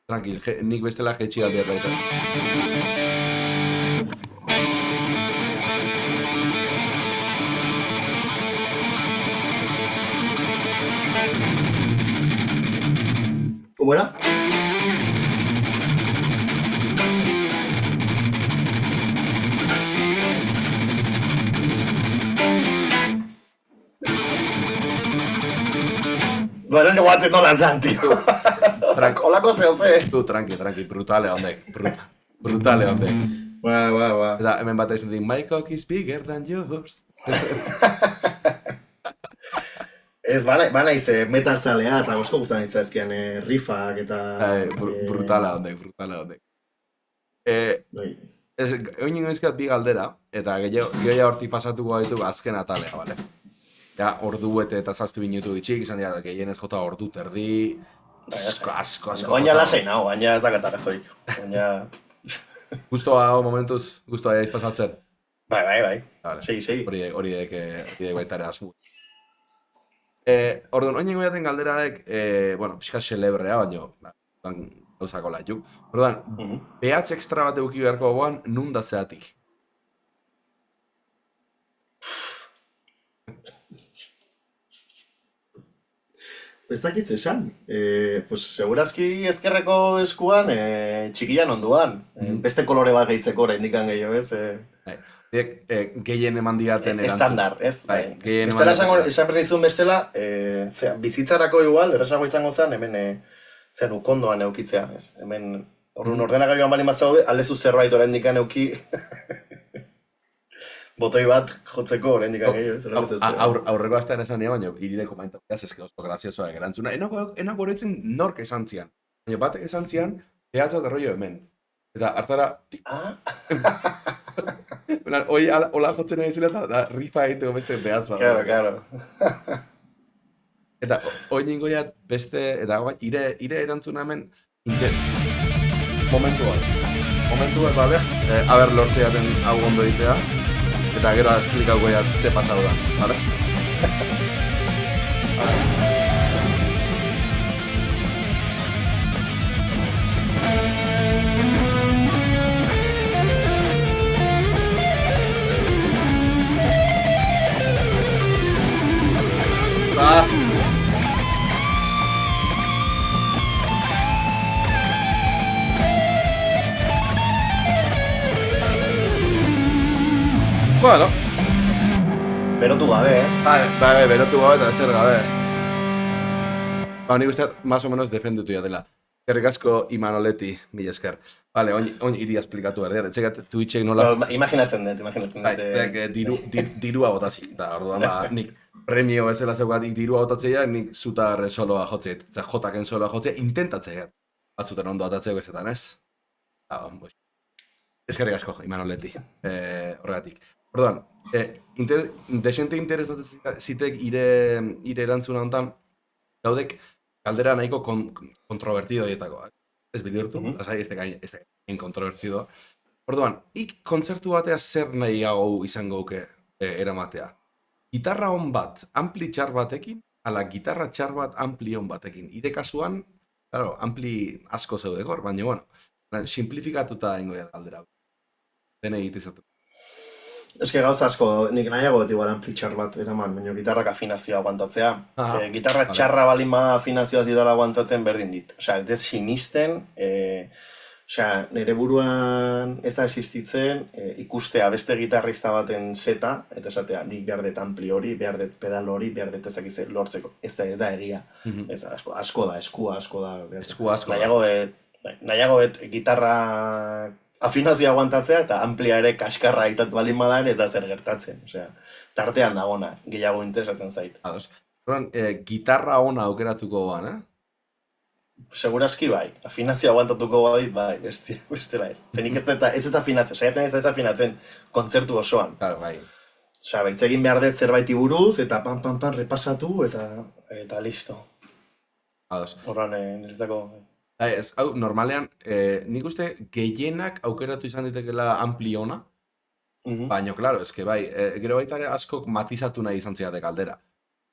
Tranquil, nik bestela jetxi bat dira baita. ¿Cómo era? Bueno, no guatzen nola zan, tío. Olako zehotze. Tranqui, brutale ondek. Brutale ondek. Ba. Eta hemen bat ezen my cock is bigger than yours. Ez, bana ize metal zalea eta osko gustan ditzaizkian riffak eta... Brutala ondek. Oin ingoizkat bi galdera, eta gehiago hortik pasatuko gaitu azken atalea, bale? Ja, ordu eta 7 minutu ditxik, izan dira, gehienez jota ordu terdi... Asko. Baina lasai nago, baina ez dakatara zoik. Guztua hau momentuz, guztua jaiz pasatzen? Bai. Segi. Hori dek baitare asmu. Orduan, oin ingoiaten galderadek, pixka celebrea, baina gauzako laiuk. Orduan, behatz ekstra bat eduki beharko goan, nun da zeatik? Ez dakitz esan. Segurazki ezkerreko eskuan, txikian onduan. Beste kolore bat gehitzeko oraindikan gehiago, ez? Gehien eman diaten erantzun. Estandar, ez? Bestela esan berri zuen bestela, bizitzarako igual, errazago izango zen, hemen ukondoan eukitzea, ez? Hemen, ordenagailuan bali bat zaude, aldezu zerbait oraindikan euki botoi bat jotzeko oraindikan gehiago, ez? Aurreko astean esan nire, baina irireko maintapeaz eske oso graziosoa egerantzuna. Enako oroitzen nork esan zian. Baina batek esan zian, behatza eta rollo hemen. Eta hartara... Hoi hola jotzen nahi zela eta rifa egiteko beste behatz bat. Claro. Eta hoi ningoiat beste, eta ire erantzuna hemen, momentu bat, bale? Aber lortze jaten hau ondo ditea, eta gero esplikauko jat ze pasau da, bale? Bueno. Berotu gabe, Berotu gabe eta zer gabe. Nik usteat, más o menos defenditu ya dela. Eskerrik asko Imanoleti, mila esker. Vale, oin iria esplikatu behar dira. Etxekat Twitchek nola... Imaginatzen dut. Dirua botazik. Eta orduan, nik premio bezala zeugat dirua botatzea, nik zutar soloa jotzea. Eta jotaken soloa jotzea, intentatzea. Batzuten ondo atatzea gezetan, ez? Eskerrik asko, Imanoleti. Horregatik. Orduan, desente interesatzen zitek ire erantzuna hontan, gaudek galdera nahiko kontrovertido dietakoak. Ez bilurtu, lasai, ez gain kontrovertido. Orduan, kontzertu batea zer nahiago izango guke eramatea. Gitarra hon bat, ampli txar batekin, ala gitarra txar bat ampli hon batekin. Ire kasuan, claro, ampli asko zeudekor, baina, bueno, simplifikatuta ingo galdera. Dene egitizatu. Ez que gauza asko, nik nahiago beti igual ampli txar bat eraman, baina gitarrak afinazioa aguantatzea. Gitarra txarra balin ba afinazioa zidala aguantatzen berdin dit. Osea, ez sinisten, nire buruan ez da existitzen ikustea beste gitarrista baten seta, eta esatea, nik behar dut ampli hori, behar dut pedal hori, behar dut ezakize lortzeko. Ez da egia. Ez da, asko da, eskua asko da. Nahiago bet gitarra afinazioa aguantatzea eta amplia ere kaskarra aitat balin badan ez da zer gertatzen. Osea, tartean dagona, gehiago interesatzen zait. Ados. Gitarra ona aukeratuko ban, Segurazki bai, afinazioa aguantatuko badit bai, bestela ez. Zenik ez eta afinatzen, saiatzen ez afinatzen kontzertu osoan. Claro, bai. Osea, baitzegin behar dut zerbaiti buruz eta pan repasatu eta listo. Ados. Horran, niretzako... Ez, hau, normalean, nik uste gehienak aukeratu izan ditekela ampli ona, baina, klaro, eske bai, gero baita ere askok matizatu nahi izan ziatek aldera.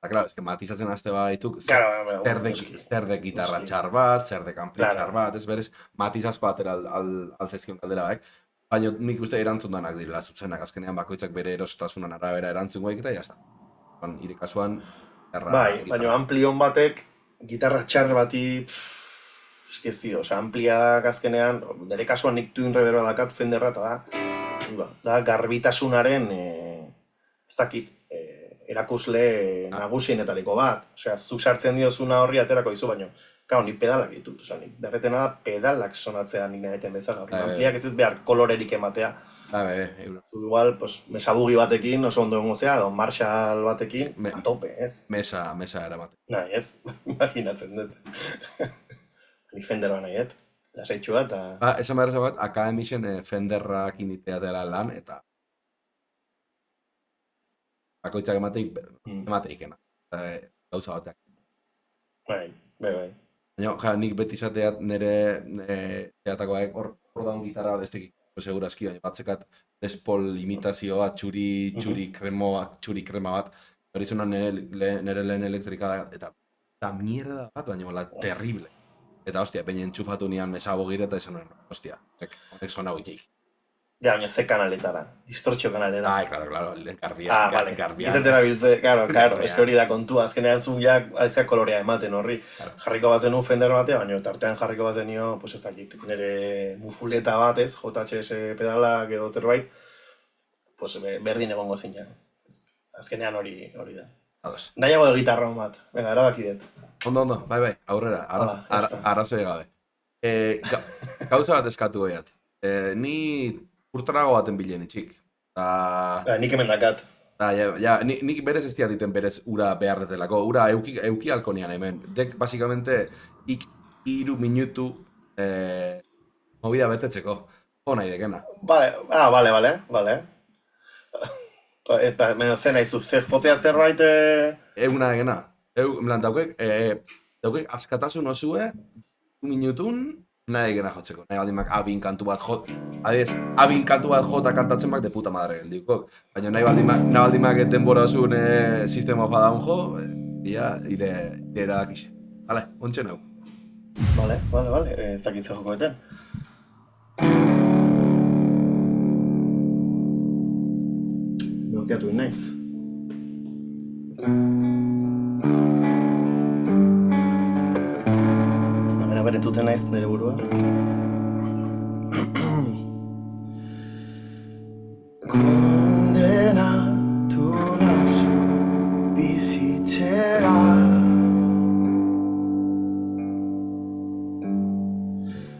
Eta, klaro, eske matizatzen azte baituk, zer de gitarra txar bat, zer de ampli txar bat, ez berez, matizaz batera altzezkion kaldera baik. Baina nik uste erantzun danak direla zuzenak, azkenean bakoitzak bere erostasunan arabera erantzun goik eta jazta. Nire kasuan, bai, baina amplion batek, gitarra txar bati... Eskizio, ampliak azkenean, dere kasuan nik Twin Reverba dakat Fenderra eta da garbitasunaren, ez dakit, erakusle nagusienetariko bat. Osea, zu sartzen diozuna horri aterako dizu, baina, ni pedalak ditut. Osea, nik berretena da pedalak sonatzea nik nahieten bezala. Ampliak ez dut behar kolorerik ematea. Zu igual, mesabugi batekin, oso ondo egongo zea, edo Marshall batekin, a tope, ez? Mesa eramaten. Nahi, ez? Imaginatzen dut. Ni Fenderra nahiet, lasaitxua eta... Esan behar zabat, akademisen Fenderrak initea dela lan, eta... Bakoitzak emateikena. Gauza bateak. Bai. Baina, nik beti izateat nire teatakoak hor daun gitarra bat ez tekiko segurazki, baina batzekat Les Paul imitazio bat, txuri krema bat, hori zuna nire lehen elektrika da, eta mierda bat, baina terrible. Eta, hostia, peina entxufatu nian mesabo gire eta esan, hostia, honek zona hoitik. Ja, baina ze kanaletara, distortzio kanalera. Claro, garbia. Izetera biltze, claro, eske hori da kontua, azkenean zuen ja alzea kolorea ematen horri. Jarriko bazenu Fender batea, baina tartean jarriko bazenio, ez dakit, nire mufuleta batez, JHS pedalak edo zerbait, berdin egongo zina. Azkenean hori da. Nahiago de gitarra hon bat, venga, erabaki dut. Ondo, bai, aurrera, arrazoi gabe. Gauza bat eskatu goiat. Ni urtarago baten bilen itxik. Nik hemen dakat. Nik berez ez diatiten berez ura behar detelako. Ura euki alkonian hemen. Dek, basikamente, 3 minutu movida betetzeko. Hona idekena. Vale. Menos zen nahi zu, jotzea zerbait... Eguna egena. Daukek askatasun osue, 2 minutun, nahi egena jotzeko. Nahi aldimak abin kantu bat jota kantatzen bak de puta madre geldikok. Baina nahi baldimak denbora zuen sistema fadaun jo, ire eradakixe. Hale, ontxe nahu. Vale, ez dakitze jokoeten. Blokeatu naiz. Entzuten naiz nire burua. Kondenatu nauzu bizitzera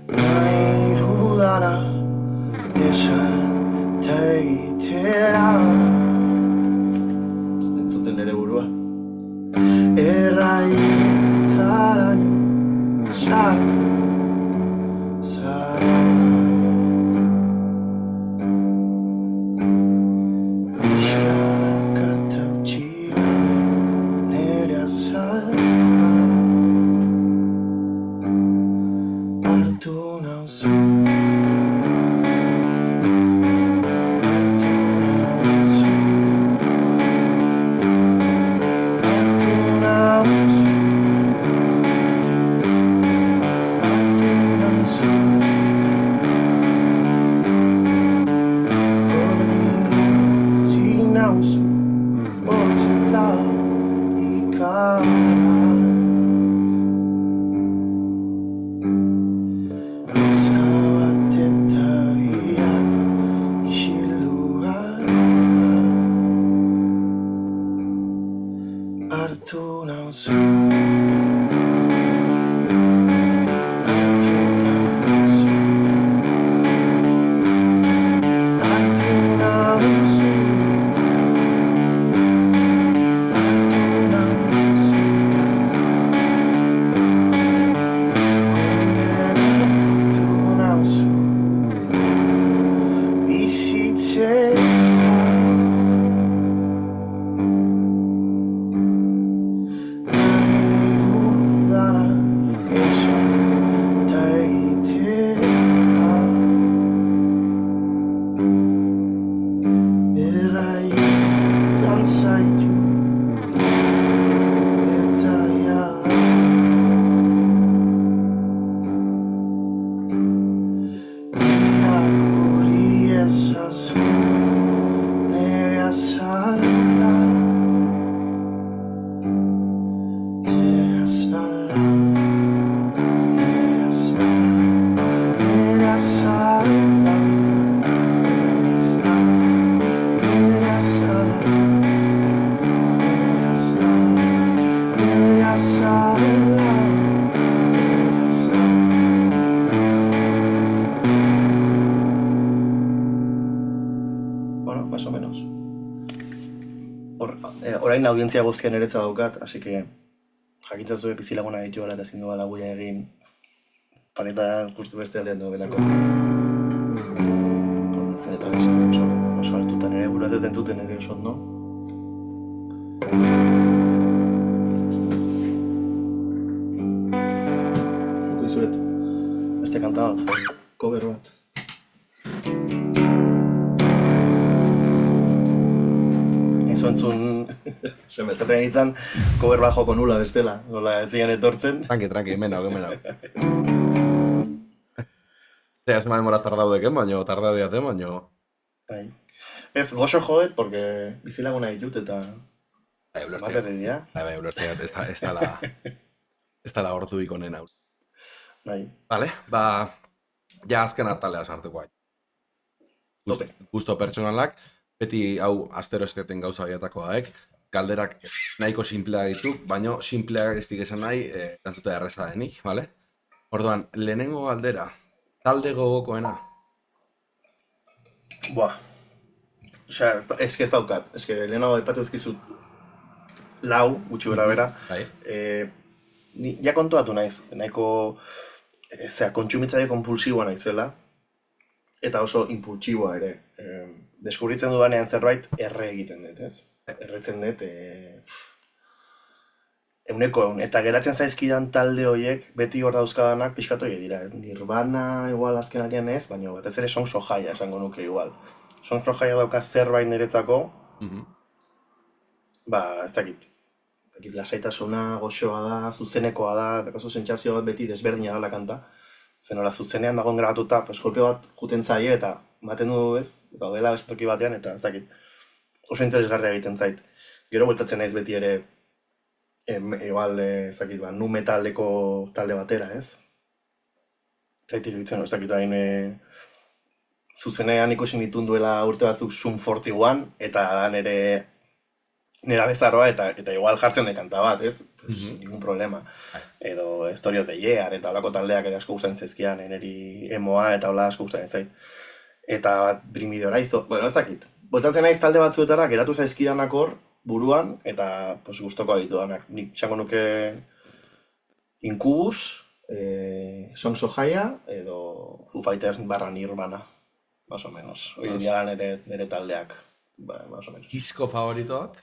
Nahi dudana esan ta egitera entzuten nere burua erraitaraino sartu zara pixkanaka eta utzi gabe nere azala hartu nauzu Orain audientzia guztian eretza daukat, así que jakintzazue bizilaguna ditu gara eta ezin duela guia egin paretan justu beste aldean duelako. Zen eta oso hartutan ere buratet entzuten ere oso ondo. Ikuizuet, beste kanta bat, cover bat. Entzun, semetraten nintzen, cover bat joko nula bestela, nola ez zian etortzen. Tranqui, menau. Zea, ez demora tardaudeken, tardau diaten, baino... Ez, goxo joet, porque bizilaguna ditut eta... Batere dira. Bai, ulertzea, ez da la hortu ikonen hau. Bai. Vale, ja azken atalea sartuko gai. Gusto pertsonalak, beti hau astero esteten gauza biatakoak, galderak nahiko simplea ditu, baino simpleak ez esan nahi, erantzuta erreza denik, bale? Orduan, lehenengo galdera, talde gogokoena? Buah. Osea, ez daukat. Ez lehenago aipatu ezkizut lau, gutxi bera bera. Ni ja kontuatu naiz, nahiko kontsumitzaile konpulsiboa naizela, eta oso impultsiboa ere. Deskubritzen dudanean zerbait, erre egiten dut, ez? Erretzen dut, euneko, eta geratzen zaizkidan talde horiek, beti hor dauzkadanak pixkatu egin dira, ez? Nirvana igual azken aldean ez, baina batez ere Songs of Jaya esango nuke igual. Songs of Jaya dauka zerbait niretzako, ez dakit, lasaitasuna, goxoa da, zuzenekoa da, dakazu sentsazio bat beti desberdina da la kanta. Zenora zuzenean dagoen grabatuta, golpe bat juten zaie eta baten du ez, eta dela beste toki batean eta ez dakit. Oso interesgarria egiten zait. Gero bueltatzen naiz beti ere, igual, ez dakit, nu metaleko talde batera, ez? Zait iruditzen, ez dakit, hain zuzenean ikusi nituen duela urte batzuk Sum 41, eta dan ere nera bezaroa eta igual jartzen dekanta bat, ez? Pues, ningún problema. Edo Story of the Year eta olako taldeak ere asko gustatzen zaizkian, neri emoa eta hola asko gustatzen zait. Eta Bring Me the Horizon, bueno, ez dakit. Bueltatzen naiz talde batzuetara, geratu zaizkidanak hor, buruan, eta pues, gustoko ditudanak. Nik txango nuke Incubus, Songs of Gaia, edo Foo Fighters barra Nirvana, más o menos. Hoi dira nere taldeak, más o menos. Disko favorito bat?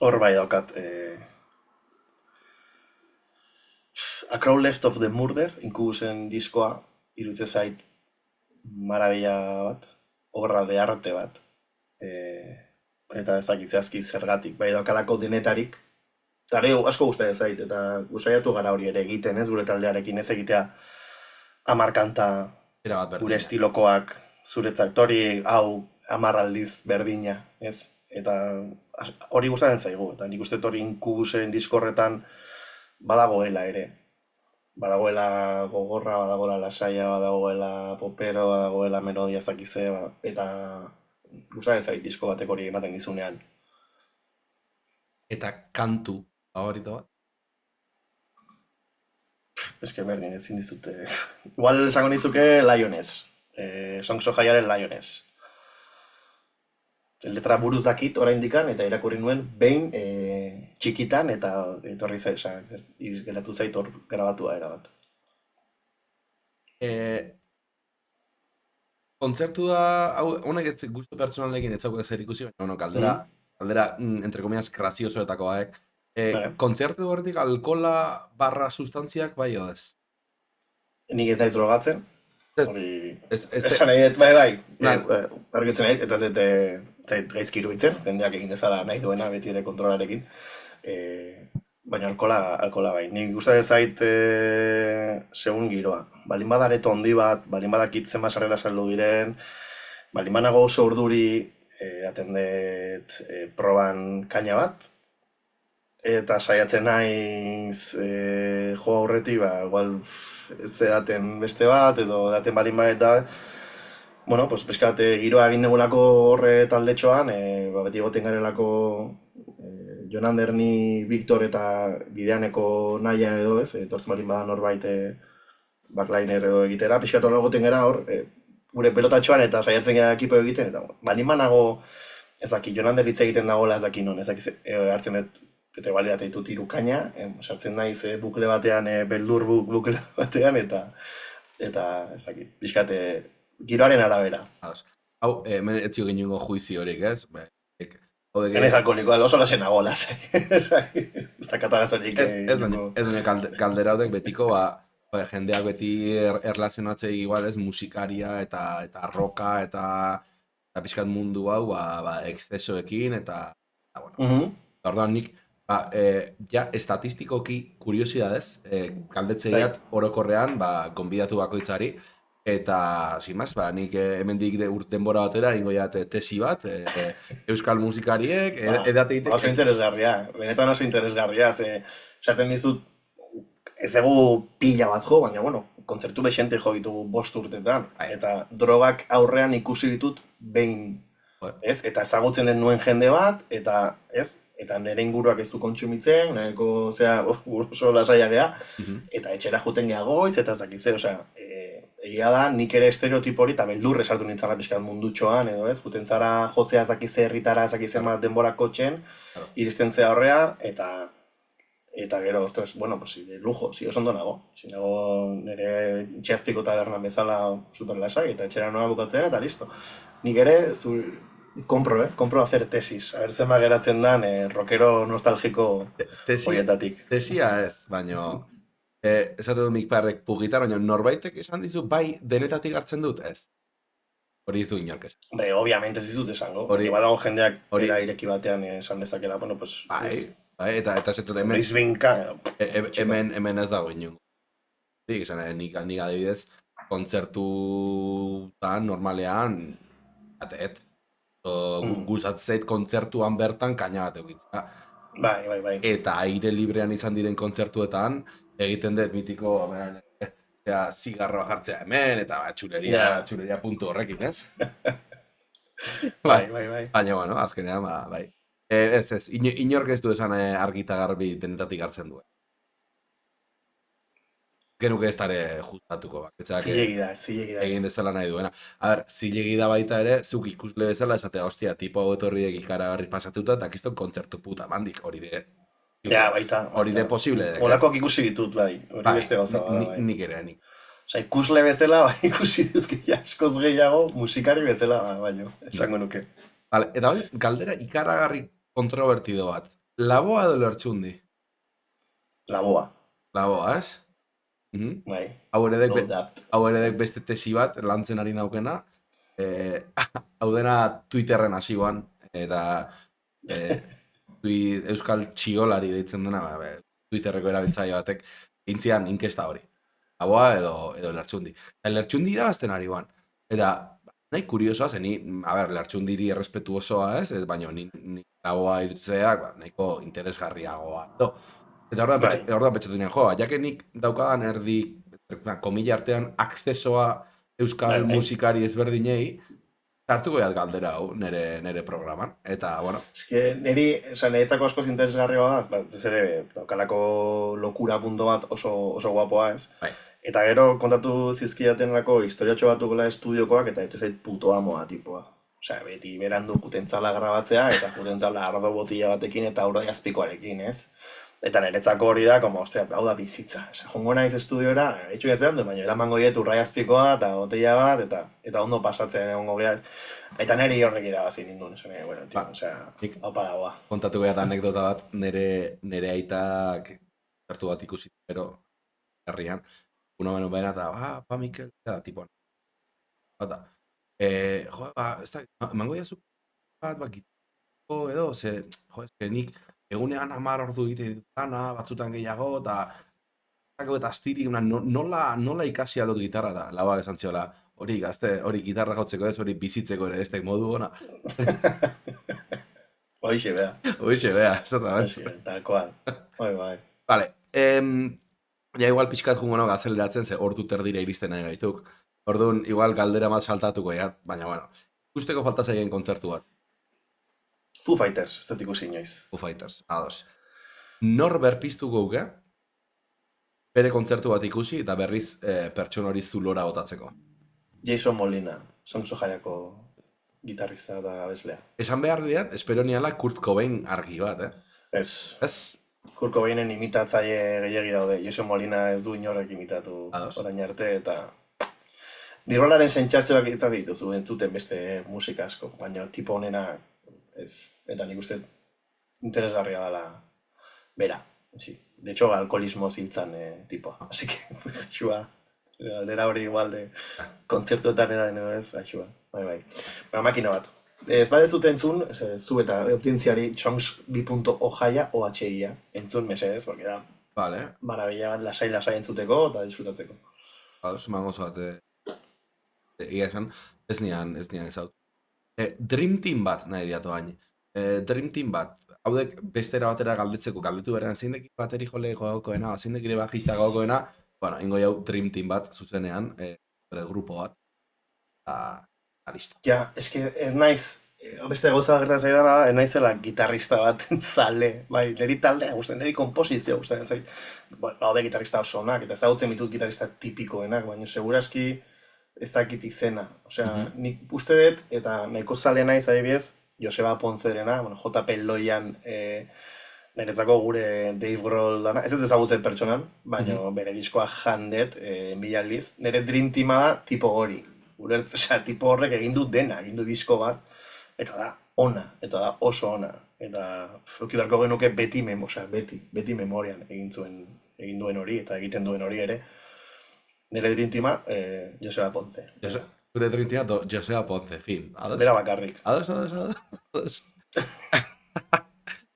Hor bai daukat, A Crow Left of the Murder, Incubusen diskoa, irutze zait marabila bat, obra de arte bat. Eta ez dakit zehazki zergatik, bai daukalako denetarik. Eta asko gustatzen zait, eta gusaiatu gara hori ere egiten, ez gure taldearekin ez egitea 10 kanta gure estilokoak zuretzat, hori hau 10 aldiz berdina, ez? Eta hori gustatzen zaigu, eta nik uste hori Incubusen diskorretan badagoela ere. Badagoela gogorra, badagoela lasaia, badagoela popero, badagoela melodia zakize, eta gustatzen zait disko batek hori ematen gizunean. Eta kantu favorito bat? Eske berdin, ezin dizute. Igual esango nizuke Lioness. Songs of Gaiaren Lioness. Letra buruz dakit oraindikan eta irakurri nuen behin txikitan eta etorri geratu zait hor grabatua erabat. Kontzertu da, honek gustu pertsonalekin ez zauko zer ikusi, baina galdera, entre comillas, graziosoetakoak. Kontzertu horretik alkola barra sustantziak bai odez? Nik ez naiz drogatzen. Esan nahi dut, bai, argitzen nahi, eta zait gaizki iruditzen, jendeak egin dezala nahi duena beti ere kontrolarekin. Baina alkola bai. Nik gustatzen zait segun giroa. Balin badareto handi bat, balin badakit zenbat sarrera saldu diren, balin banago oso urduri, atendet proban kaina bat, eta saiatzen naiz jo aurretik, igual ez daten beste bat, edo daten balin bat eta bueno, pues peskat giroa egin degulako horre taldetxoan, beti goten garelako Jon Anderni, Victor eta bideaneko naia edo ez, etortzen balin bada norbait backliner edo egitera, peskat hori goten gara hor, gure pelotatxoan eta saiatzen gara ekipo egiten, eta balin banago ez daki, Jon Ander hitz egiten dagoela ez daki non, ez daki hartzen dut eta igual ditut irukaina, sartzen naiz bukle batean, beldur bukle batean, eta ez dakit, pixkate giroaren arabera. Hau, hemen ez zio gehiago juizi horik, ez? Genez alkoholikoa, oso lasen agolas. Ez da katarazorik. Ez dune kaldera hodek betiko, jendeak beti erlazionatzei igual ez, musikaria eta roka eta pixkat mundu hau, excesoekin, eta bueno. Orduan nik, ja, estatistikoki kuriosidadez, galdetzeiat orokorrean, gonbidatu bakoitzari, eta, sin más, nik hemendik denbora batera, ingo jat tesi bat, euskal musikariek, edategitek... Oso interesgarria, benetan oso interesgarria, esaten dizut, ez dugu pila bat jo, baina, bueno, kontzertu bexente jo ditugu 5 urtetan, eta drogak aurrean ikusi ditut behin, ez? Eta ezagutzen den nuen jende bat, eta, ez? Eta nire inguruak ez du kontsumitzen, nireko, oso lasaia geha, eta etxera juten geha goitz, eta ez dakitze, egia da, nik ere estereotipo hori, eta beldurre sartu nintzala pixkat mundutxoan, edo ez, juten zara jotzea ez dakitze herritara, ez dakitze denbora kotxen, iristen zea horrea, eta gero, ostras, bueno, pues, de lujo, oso ondo nago. Nago nire itxeazpiko tabernan bezala super lasai, eta etxera noa bukatzen, eta listo. Nik ere, compro hacer tesis, a ver zenba geratzen dan rockero nostalgiko horietatik. Tesia ez, baino, esatu du mikparrek pugitar, baina norbaitek esan dizu, bai, denetatik hartzen dut, ez? Hori ez du inork esan. Hombre, obviamente ez dizut esango. Hori badago jendeak ireki batean esan dezakela, bueno, pues... Bai, eta esetut hemen... Hemen ez dago inungo. Nik adibidez, kontzertutan normalean, ateet. Gustatzeit kontzertuan bertan kaina bat egitzea. Bai. Eta aire librean izan diren kontzertuetan, egiten dut mitiko, zigarroa jartzea hemen, eta txuleria puntu horrekin, ez? Bai. Baina, bueno, azkenean, bai. Ez, inork ez du esan argita garbi denetatik hartzen du. Genuke ez dara justatuko baketxak. Zilegi da. Egin dezala nahi duena. A ber, zilegi da baita ere, zuk ikusle bezala esatea, hostia, tipo hau etorriek ikaragarri pasatuta, eta kiston kontzertu puta mandik, hori de. Ja, baita. Hori de posible. Olakoak ikusi ditut, bai. Hori beste gauza bada, bai. Nik ere, nik. Osa, ikusle bezala, bai, ikusi dut askoz gehiago, musikari bezala, baino, esango nuke. Vale, eta hori, galdera ikaragarri kontrovertido bat. Laboa edo Lertxundi? Laboa. Laboa, ez? Bai. Hau eredek beste tesi bat, lantzen ari naukena. Hau dena Twitterren hasikoan, eta Euskal Txiolari deitzen dena, Twitterreko erabiltzaile batek, intzian inkesta hori. Laboa edo Lertxundi. Eta Lertxundi irabazten ari ban. Eta nahi kuriosoa, zen Lertxundiri errespetu osoa ez, baina ni Laboa irutzeak nahiko interesgarriagoa. Eta hor da petxatu nien joa, jake nik daukadan erdi, komila artean, akzesoa euskal musikari ezberdinei, hartuko jat galdera hau nere programan. Eta, bueno. Eske, niretzako askoz interesgarria da, ez ere daukalako lokura punto bat oso guapoa ez. Bai. Eta gero kontatu zizkidatenako historiatxo batukola estudiokoak eta ez zait puto amoa tipoa. Osea, beti berandu jutentzala grabatzea eta jutentzala ardo botila batekin eta aurra jazpikoarekin, ez? Eta niretzako hori da, como, ostia, hau da bizitza. Jongo naiz estudiora, etxu ez berandu, baina eramango diet urraiazpikoa eta botella bat, eta ondo pasatzen egongo geha. Eta niri horrek irabazi nindun, esan, bueno, tio, osea, hau paragoa. Kontatu behar anekdota bat, nere aitak hartu bat ikusi, pero herrian, uno beno behena eta, Mikel, eta tipo, eta, ez da, emango jazuk bat, gitako edo, nik, egunean 10 ordu egiten ditut lana, batzutan gehiago, eta astirik, nola ikasi aldot gitarra da, Laboak esan ziola, hori gazte, hori gitarra jotzeko ez, hori bizitzeko ere ez modu ona. Hoixe bea, ez da taban. tal cual. Bai. Vale, ja igual pixkat jungo no gazeleratzen, ze ordu terdira iristen nahi gaituk. Orduan, igual galdera bat saltatuko, baina, bueno, ikusteko falta zaien kontzertu bat. Foo Fighters, ez dut ikusi inoiz. Foo Fighters, ados. Nor berpiztu gauke, bere kontzertu bat ikusi, eta berriz pertson hori zulora botatzeko. Jason Molina, Songs of Jaiako gitarrista eta abeslea. Esan behar diat, espero niala Kurt Cobain argi bat, Ez. Kurt Cobainen imitatzaile gehiagi daude. Jason Molina ez du inorrek imitatu orain arte, eta dirolaren sentsazioak ez dituzu entzuten beste musika asko, baina tipo honena ez, eta nik uste interesgarria dela bera. De hecho, alkoholismo ziltzan tipoa. Así que, gaixua, aldera hori igual de kontzertuetan edan edo ez, gaixua. Bai. Makina bat. Ez bare zuten entzun, zu eta optintziari Songs 2.o jaia, OHIA, entzun mesedez, porque da marabila bat lasai entzuteko eta disfrutatzeko. Mango zoat, egia esan, ez nian ezaut. Dream Team bat nahi diatu baina. Dream Team bat, haudek bestera batera galdetu berean zeindek bateri jole gogokoena, zeindek ere bajista gogokoena, bueno, ingo jau Dream Team bat zuzenean, bere grupo bat, eta listo. Ja, eske ez naiz, beste gauza gertatzen zaidana da, ez naizela gitarrista bat zale, bai, niri taldea guztien, niri komposizio guztien zait. Haude gitarrista oso onak, eta ezagutzen ditut gitarrista tipikoenak, baina seguraski ez dakit izena. Osea, nik uste dut, eta nahiko zale naiz adibidez, Joseba Ponzerena, JP Loian, niretzako gure Dave Grohl dana, ez dut ezagutzen pertsonan, baina bere diskoa jandet, mila aldiz. Nire Dream Teama da tipo hori. Osea, tipo horrek egin du dena, egin du disko bat, eta da ona, eta da oso ona. Eta fuki beharko genuke beti memorian egin duen hori, eta egiten duen hori ere. Nire Dream Teama, Joseba Ponce. Zure Dream Teama, Joseba Ponce, fin. Bera bakarrik. Ados.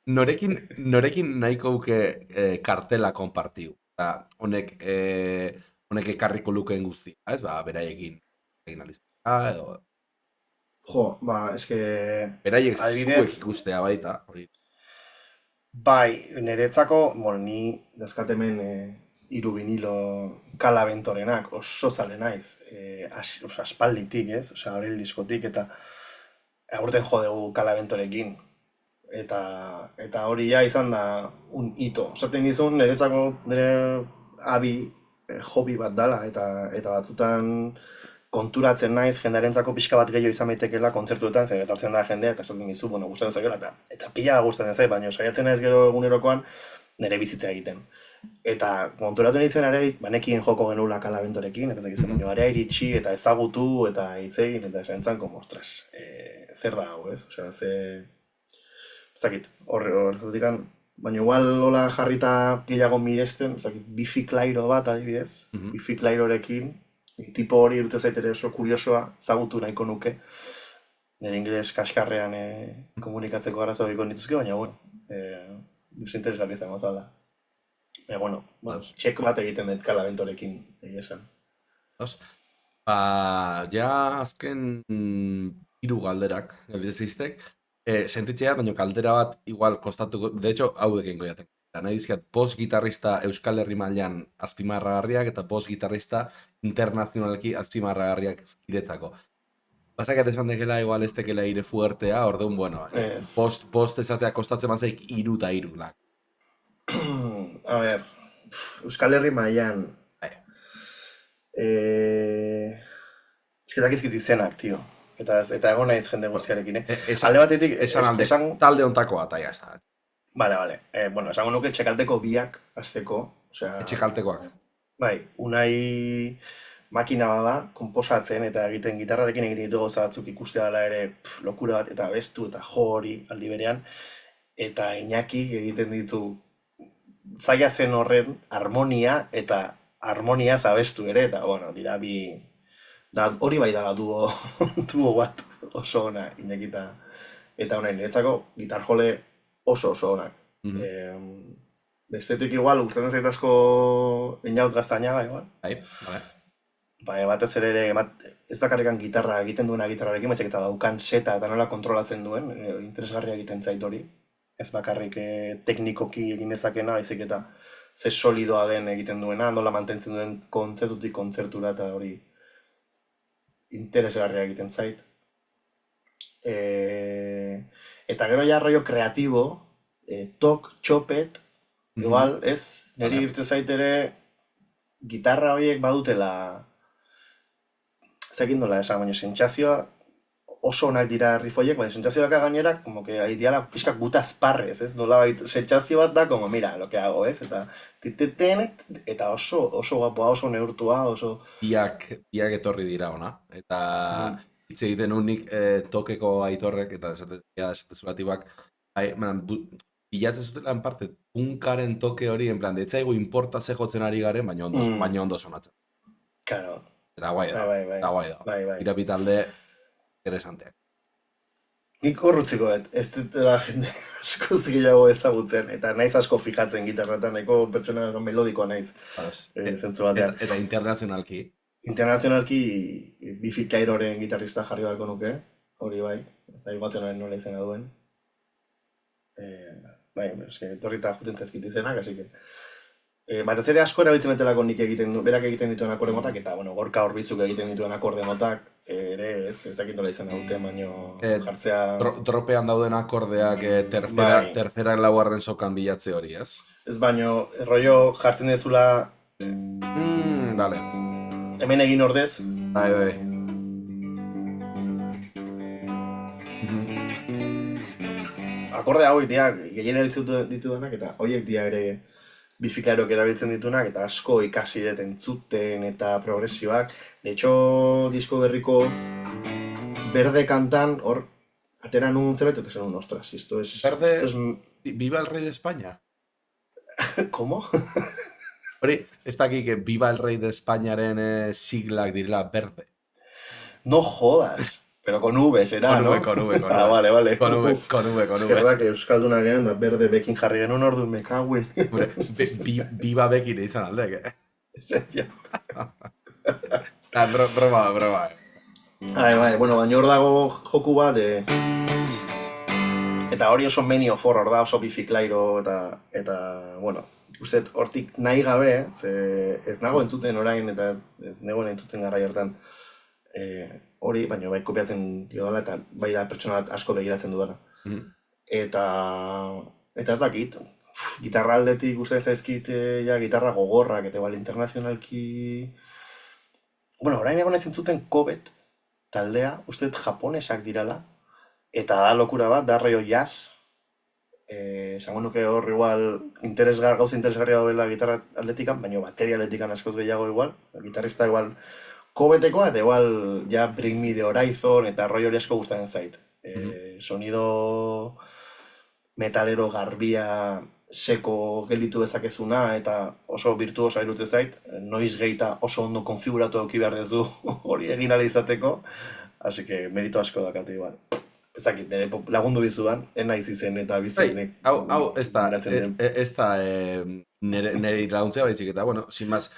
Norekin nahiko uke kartela konpartiu. Honek ekarriko lukeen guztia, ez? Beraiekin egin alizpeka, edo... Jo, eske... Beraiek zuek ikustea baita, hori. Bai, niretzako, ni dazkatemen 3 vinilo Kalaventorenak oso zale naiz, aspalditik, ez? Osea, hori diskotik, eta aurten jo dugu Kalaventorekin. Eta hori ja izan da un hito. Esaten dizun, nire abi hobi bat dala, eta batzutan konturatzen naiz jendarentzako pixka bat gehiago izan maitekela kontzertuetan, zer etortzen da jendea, eta esaten dizu, bueno, gustatzen zaiola, eta pila gustatzen zait, baina saiatzen naiz gero egunerokoan nire bizitza egiten. Eta konturatu nintzen ere, banekien joko genuela Kalabentorekin, eta zekizen, baina area iritsi, eta ezagutu, eta hitz egin, eta esan como, ostras, zer da hau, ez? Osea, ez dakit, horretatik, baina igual hola jarrita gehiago miresten, ez dakit, Biffy Clyro bat adibidez, Biffy Clyrorekin, tipo hori irute zaitere oso kuriosoa, ezagutu nahiko nuke, nire ingles kaskarrean komunikatzeko arazo egiko nituzke, baina, bueno, duz interesgarri izango zala. Bueno, txek bat egiten dut Kalabentorekin, egia esan. Ja azken 3 galderak, galdeziztek, sentitzea, baina galdera bat igual kostatuko, de hecho, hau dekengo jaten. Nahi dizkiat, post-gitarrista Euskal Herri mailan azpimarragarriak eta post-gitarrista internazionalki azpimarragarriak iretzako. Basakat esan dekela igual ez tekela ire fuertea, orduan, bueno, post esatea kostatzen mazaik 3 eta 3 lak. A ver, Euskal Herri mailan esketak izkit izenak, tio. Eta egon naiz jende guztiarekin, alde batetik... Esan talde ontakoa, eta jazta. Vale. Bueno, esango nuke txekalteko biak azteko. Txekaltekoak. Bai, unai makina bada, konposatzen eta egiten gitarrarekin egiten ditu gauza batzuk ikustea dela ere lokura bat, eta bestu eta jo hori aldi berean. Eta Iñaki egiten ditu zaila zen horren harmonia eta harmonia zabestu ere, eta bueno, dira bi... hori bai dala duo bat oso ona Iñaki eta honain, niretzako gitar jole oso onak. Bestetik igual, gustatzen zait asko Inaut Gaztañaga, igual. Bai, batez ere, ez bakarrikan gitarra egiten duena gitarrarekin, baizik eta daukan seta eta nola kontrolatzen duen, interesgarria egiten zait hori. Ez bakarrik teknikoki egin dezakena, baizik eta ze solidoa den egiten duena, nola mantentzen duen kontzertutik kontzertura eta hori interesgarria egiten zait. Eta gero ja rollo kreatibo, tok, txopet, igual, ez? Neri irte zait ere gitarra horiek badutela, zekin dola esan, baina sentsazioa oso onak dira rifoiek, baina sentsazioak gainera, como que ideala pixka gutaz parrez, ez? Nola bait, sentsazio bat da, como, mira, lo que hago, ez? Eta oso guapoa, oso neurtua, oso... Biak etorri dira ona, eta hitz egiten unik tokeko Aitorrek, eta esatezulatiboak, bilatzen zutela en parte, punkaren toke hori, en plan, detzaigu importa ze jotzen ari garen, baina ondo sonatzen. Claro. Eta guai da. Irapitalde interesanteak. Nik horrutziko ez dutela jende askoz gehiago ezagutzen, eta naiz asko fijatzen gitarratan, nahiko pertsona melodikoa naiz, zentzu batean. Eta internazionalki? Internazionalki Biffy Clyroren gitarrista jarri beharko nuke, hori bai, ez da batzen nola izena duen. Bai, etorrita juten zaizkit izenak, así que... Batez ere asko erabiltzen betelako nik berak egiten dituen akorde motak, eta bueno, Gorka Orbizuk egiten dituen akorde motak, ere ez dakit nola izena dute, baino jartzea... Tropean dauden akordeak tercera laugarren sokan bilatze hori, ez? Ez baino, rollo jartzen dezula... Dale. Hemen egin ordez. Bai. Akorde hauek dira, gehien erabiltzen ditudanak, eta horiek dira ere Biffy Clyrok erabiltzen ditunak, eta asko ikasi dut entzuten eta progresioak. De hecho, disko berriko Berde kantan, hor, atera nun zerbait, eta zen ostras, esto es... Berde, Viva el Rey de España. ¿Cómo? Hori, ez dakik, Viva el Rey de Españaren siglak direla Berde. No jodas. Pero con V será, ¿no? Con V. Ah, vale. Con V. Eskerrak euskalduna gehan da berde bekin jarri genuen ordu mekaguen. Viva bekin izan aldek, Broma. Bai, bueno, baina hor dago joku bat, eta hori oso Many of Horror da, oso Biffy Clyro, eta bueno, uste hortik nahi gabe, ze ez nago entzuten orain, eta ez negoen entzuten gara hartan, hori, baina bai kopiatzen dio dela, eta bai da pertsona bat asko begiratzen dudana. eta ez dakit, gitarra aldetik gustatzen zaizkit ja gitarra gogorrak eta igual internazionalki. Bueno, orain egon ez entzuten Kobet taldea, uste dut japonesak dirala, eta da lokura bat, da rollo jazz. Esango nuke hor igual gauza interesgarria daudela gitarra atletikan, baina bateria atletikan askoz gehiago igual, gitarrista igual Kobetekoa, eta igual ja Bring Me The Horizon eta rollo hori asko gustatzen zait. Sonido metalero garbia seko gelditu dezakezuna eta oso virtuosa iruditzen zait, noiz geita oso ondo konfiguratu eduki behar dezu hori egin ahal izateko, así que merito asko dakate igual. Ezakit, nire lagundu bizuan, naiz izen eta bizenek. Hau, ez da nire laguntzea baizik eta, bueno, sin más,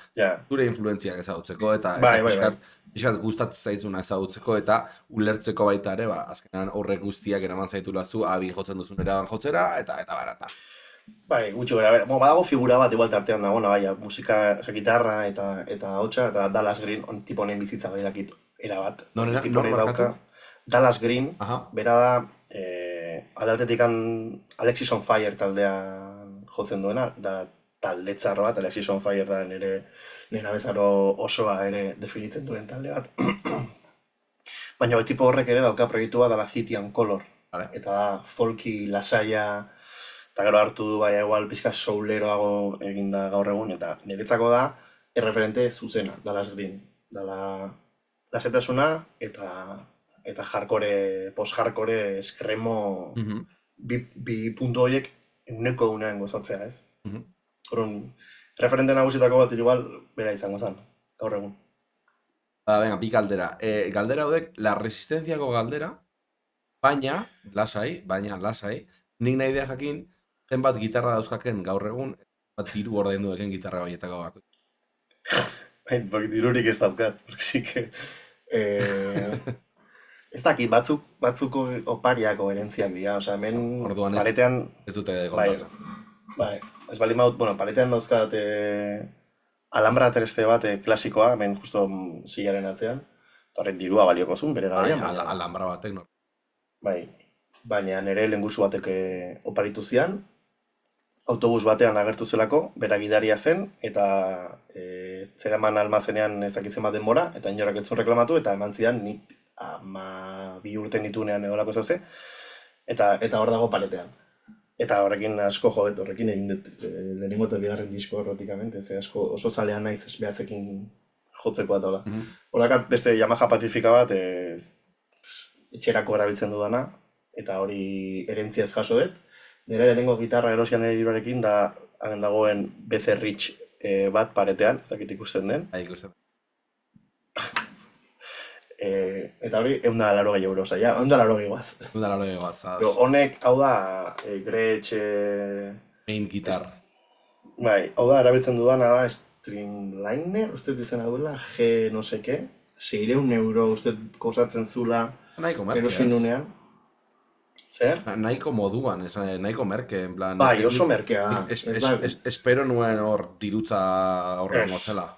zure influentziak ezagutzeko eta pixkat gustatzen zaitzuna ezagutzeko eta ulertzeko baita ere, azkenan horrek guztiak eraman zaitula zu, abin jotzen duzun eraban jotzera, eta barata. Bai, gutxi gara, badago figura bat igual tartean dagoena, musika, gitarra eta hautsa, eta Dallas Green, tipo honen bizitza bai dakit erabat. Nor barkatu? Dallas Green, bera da, aldatetik Alexis on Fire taldean jotzen duena, da taldetzar bat, Alexis on Fire da nire bezaro osoa ere definitzen duen talde bat. Baina tipo horrek ere dauka proiektu bat dela City and Color, eta da folky lasaia, eta gero hartu du bai igual pixka souleroago eginda gaur egun, eta niretzako da erreferente zuzena, Dallas Green, dela lasetasuna eta hardcore, post-hardcore, eskremo, bi puntu horiek eguneko egunean gozatzea, ez? Horren, referente nagusitako bat igual, bera izango zen, gaur egun. Venga, bi galdera. Galdera hodek, la resistenciako galdera, baina lasai, nik nahi dea jakin, zenbat gitarra dauzkaken gaur egun, bat diru ordaindu eken gitarra baietako bako. Porque dirurik ez daukat, porque sí que... Ez dakit, batzuko opariako erentziak dira, osea, hemen paretean... Ez dute kontatzen. Bai, ez bali maut, bueno, paretean dauzkat Alhambra tereste bat klasikoa, hemen justo silaren atzean, eta horrek dirua balioko zuen, bere garaian. Alhambra batek, no? Bai, baina nire lehengusu batek oparitu zian, autobus batean agertu zelako, bera gidaria zen, eta zeraman almazenean ezakitzen bat denbora, eta inorak etzun reklamatu, eta eman zidan nik 2 urte nitunean edolako zauze, eta hor dago paletean. Eta horrekin asko jodet, horrekin egin dut lehenengo eta bigarren diskoa pratikamente, ze asko oso zalean naiz behatzekin jotzeko atola. Horakat beste Yamaha Pacifica bat etxerako erabiltzen dudana, eta hori erentziaz jaso dut. Nire lehenengo gitarra erosian ere diruarekin da dagoen BC Rich bat paretean, ez dakit ikusten den. Ikusten. Eta hori, 180 euro, ja, 180 guaz. 180 guaz. Honek, hau da, Gretsch... Main gitar. Bai, hau da, erabiltzen dudana da, Streamliner, uste izena duela, G no seke, 600 euro, uste kostatzen zula, erosinunean. Zer? Nahiko moduan, nahiko merke, en plan... Bai, oso merkea. Espero nuen hor dirutza horren mozela.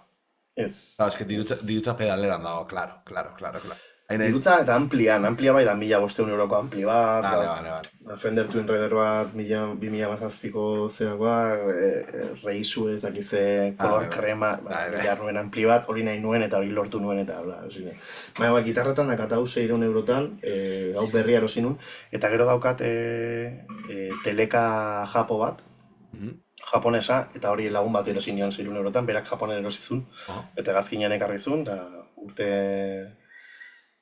Ez. Es que dirutza pedaleran dago, claro. Dirutza eta amplia bai da 1.500 euroko ampli bat. Vale. Fender Twin Raider bat, 2.000 bazazpiko zeagoa, reizu ez dakize, kolor krema, behar nuen ampli bat, hori nahi nuen eta hori lortu nuen eta bla. Baina gitarretan dakat hau 600 eurotan, hau berria erosi nun, eta gero daukat teleka japo bat, japonesa, eta hori lagun bat erosi nion 600 eurotan, berak japonen erosizun, eta gazkinean ekarri zuen, eta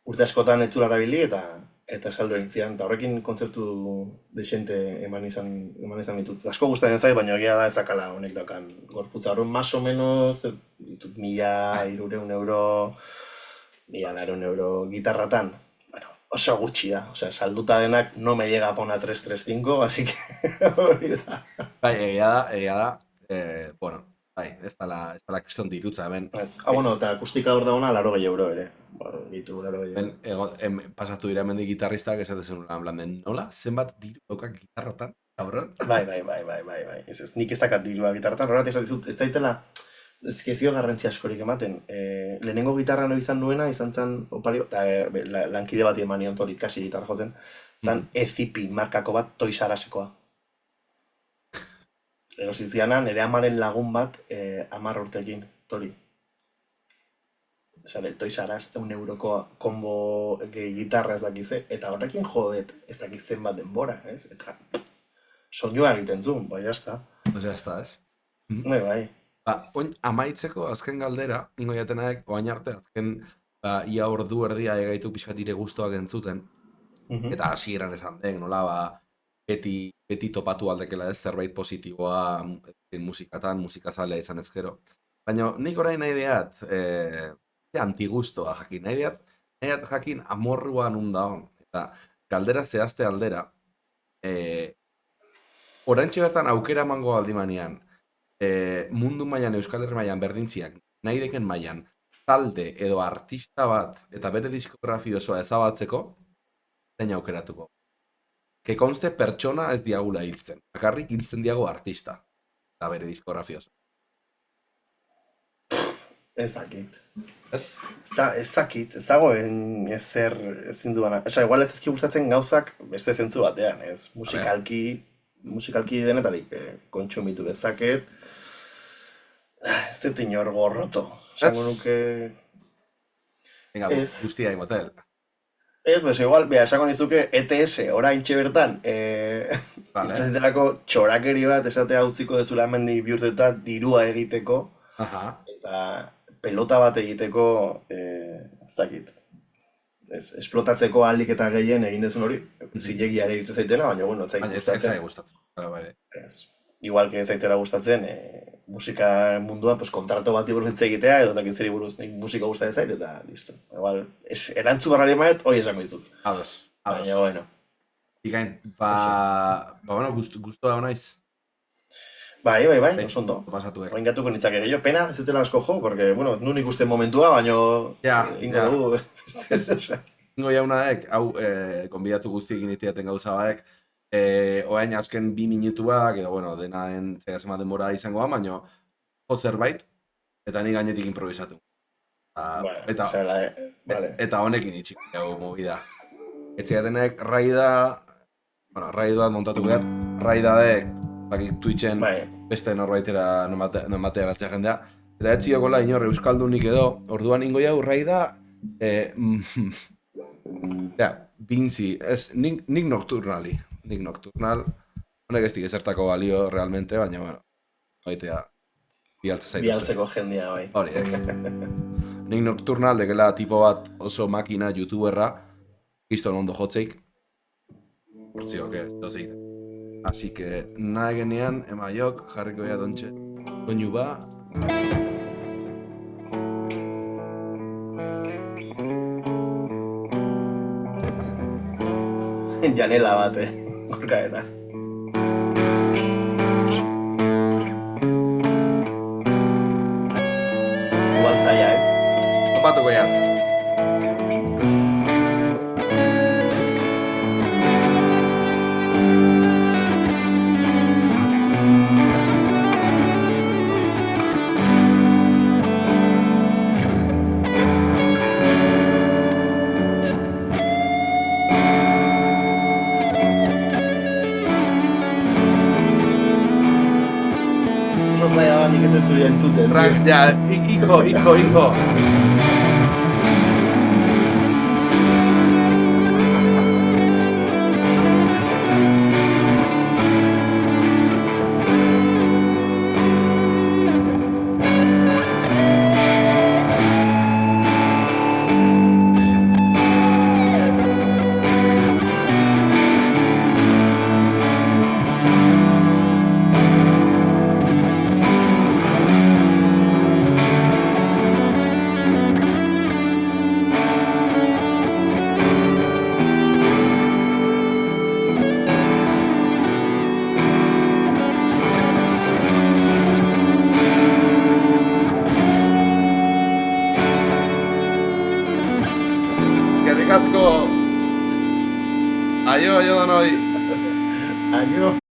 urte askotan etzura erabili eta saldo egintzian, eta horrekin kontzertu desente eman izan ditut. Asko gustatzen zait, baina egia da ez dakala honek daukan gorputza. Horren, más o menos, ditut 1.300 euro, 1.400 euro gitarratan. Bueno, oso gutxi da, salduta denak no me llega a una 335, así que hori da. Bai, egia da, bueno, bai, ez da kriston dirutza, hemen. Bueno, eta akustika hor dauna 80 euro ere. Ditu, 80 euro. Pasatu dira hemendik gitarristak esaten zen plan den, nola? Zenbat diru daukak gitarratan, cabron? Bai. Ez nik ez dakat dirua gitarratan, horretik ez dizut, ez daitela ezkezio garrantzia askorik ematen. Lehenengo gitarra no izan nuena, izan zen opario, eta lankide bat eman nion tori kasi gitarra jotzen, zan Ezipi markako bat Toys R Usekoa. Erosi ziana, nire amaren lagun bat 10 urtekin, tori. Osa, del Toys R Us, €1 kombo gitarra ez dakize, eta horrekin jodet ez dakizen bat denbora, ez? Eta soinua egiten zuen, bai, jazta. Osea, jazta, ez? Bai. Oin, amaitzeko azken galdera, ingo jatenaek, oain arte, azken ia ordu erdia egaitu pixkat ire guztuak entzuten, eta hasieran esan den, nola, beti topatu aldekela ez, zerbait positiboa musikatan, musikazalea izan ezkero. Baina nik orain nahi diat, antigustoa jakin, nahi diat jakin amorruan undaon, eta galdera zehazte aldera, oraintxe bertan aukera emango aldimanean, mundu mailan, Euskal Herri mailan, berdintziak, nahi deken mailan, talde edo artista bat eta bere diskografia osoa ezabatzeko, zein aukeratuko. Que conste pertsona ez diagula hiltzen, bakarrik hiltzen diago artista, eta bere diskografia osoa. Ez dakit. Ez? Ez dakit, ez dagoen ezer ezin duana. Osa, igual ez ezki gustatzen gauzak beste zentzu batean, ez? Musikalki denetarik kontsumitu dezaket. Ez dut inor gorroto. Esango nuke... Venga, guztia imotel. Ez, pues igual, esango nizuke ETS, oraintxe bertan, itzazetelako txorakeri bat esatea utziko dezula hemendik bihurtetan dirua egiteko, eta pelota bat egiteko, ez dakit. Esplotatzeko ahalik eta gehien egin dezun hori, zilegia ere irutzen zaitena, baina bueno, ez zait gustatzen. Igual que ez zaitela gustatzen, musika munduan kontrato bati buruz hitz egitea, edo ez dakit zeri buruz nik musika gustatzen zait, eta listo. Igual, erantzu barrari maet, hori esango dizut. Ados. Baina, bueno. Ikain, bueno, guztua naiz. Bai, oso ondo. Oin gatuko nitzake gehiago. Pena, ez dutela asko jo, porque, bueno, nun ikusten momentua, baina ingo dugu. Ingo jaunaek, hau, konbidatu guztiekin itiaten gauza baek, oain azken 2 minutuak, edo, bueno, denaen zegazema denbora izangoa, baina jo zerbait, eta ni gainetik improvisatu. Eta honekin itxik gau movida. Etxeatenek raida bat montatu behar, raidadek, bakik Twitchen beste norbaitera nomatea batzea jendea, eta ez ziokola inor euskaldunik edo, orduan ingo jau raida, Binzi, nik Nocturnali. Nik Nocturnal, honek ez dik ezertako balio realmente, baina, bueno, baitea, bialtzeko jendea, bai. Hori, Nik Nocturnal, dekela tipo bat oso makina youtuberra, kiston ondo jotzeik, portzio, que ez dozik. Así que, nahi genean, emaiok, jarriko ya dontxe, doinu ba. Janela bat, gorkaena. Igual zaila ez. Topatuko ya. Nik ez ez zuri entzuten. Ja, hijo. Aio danoi. Aio.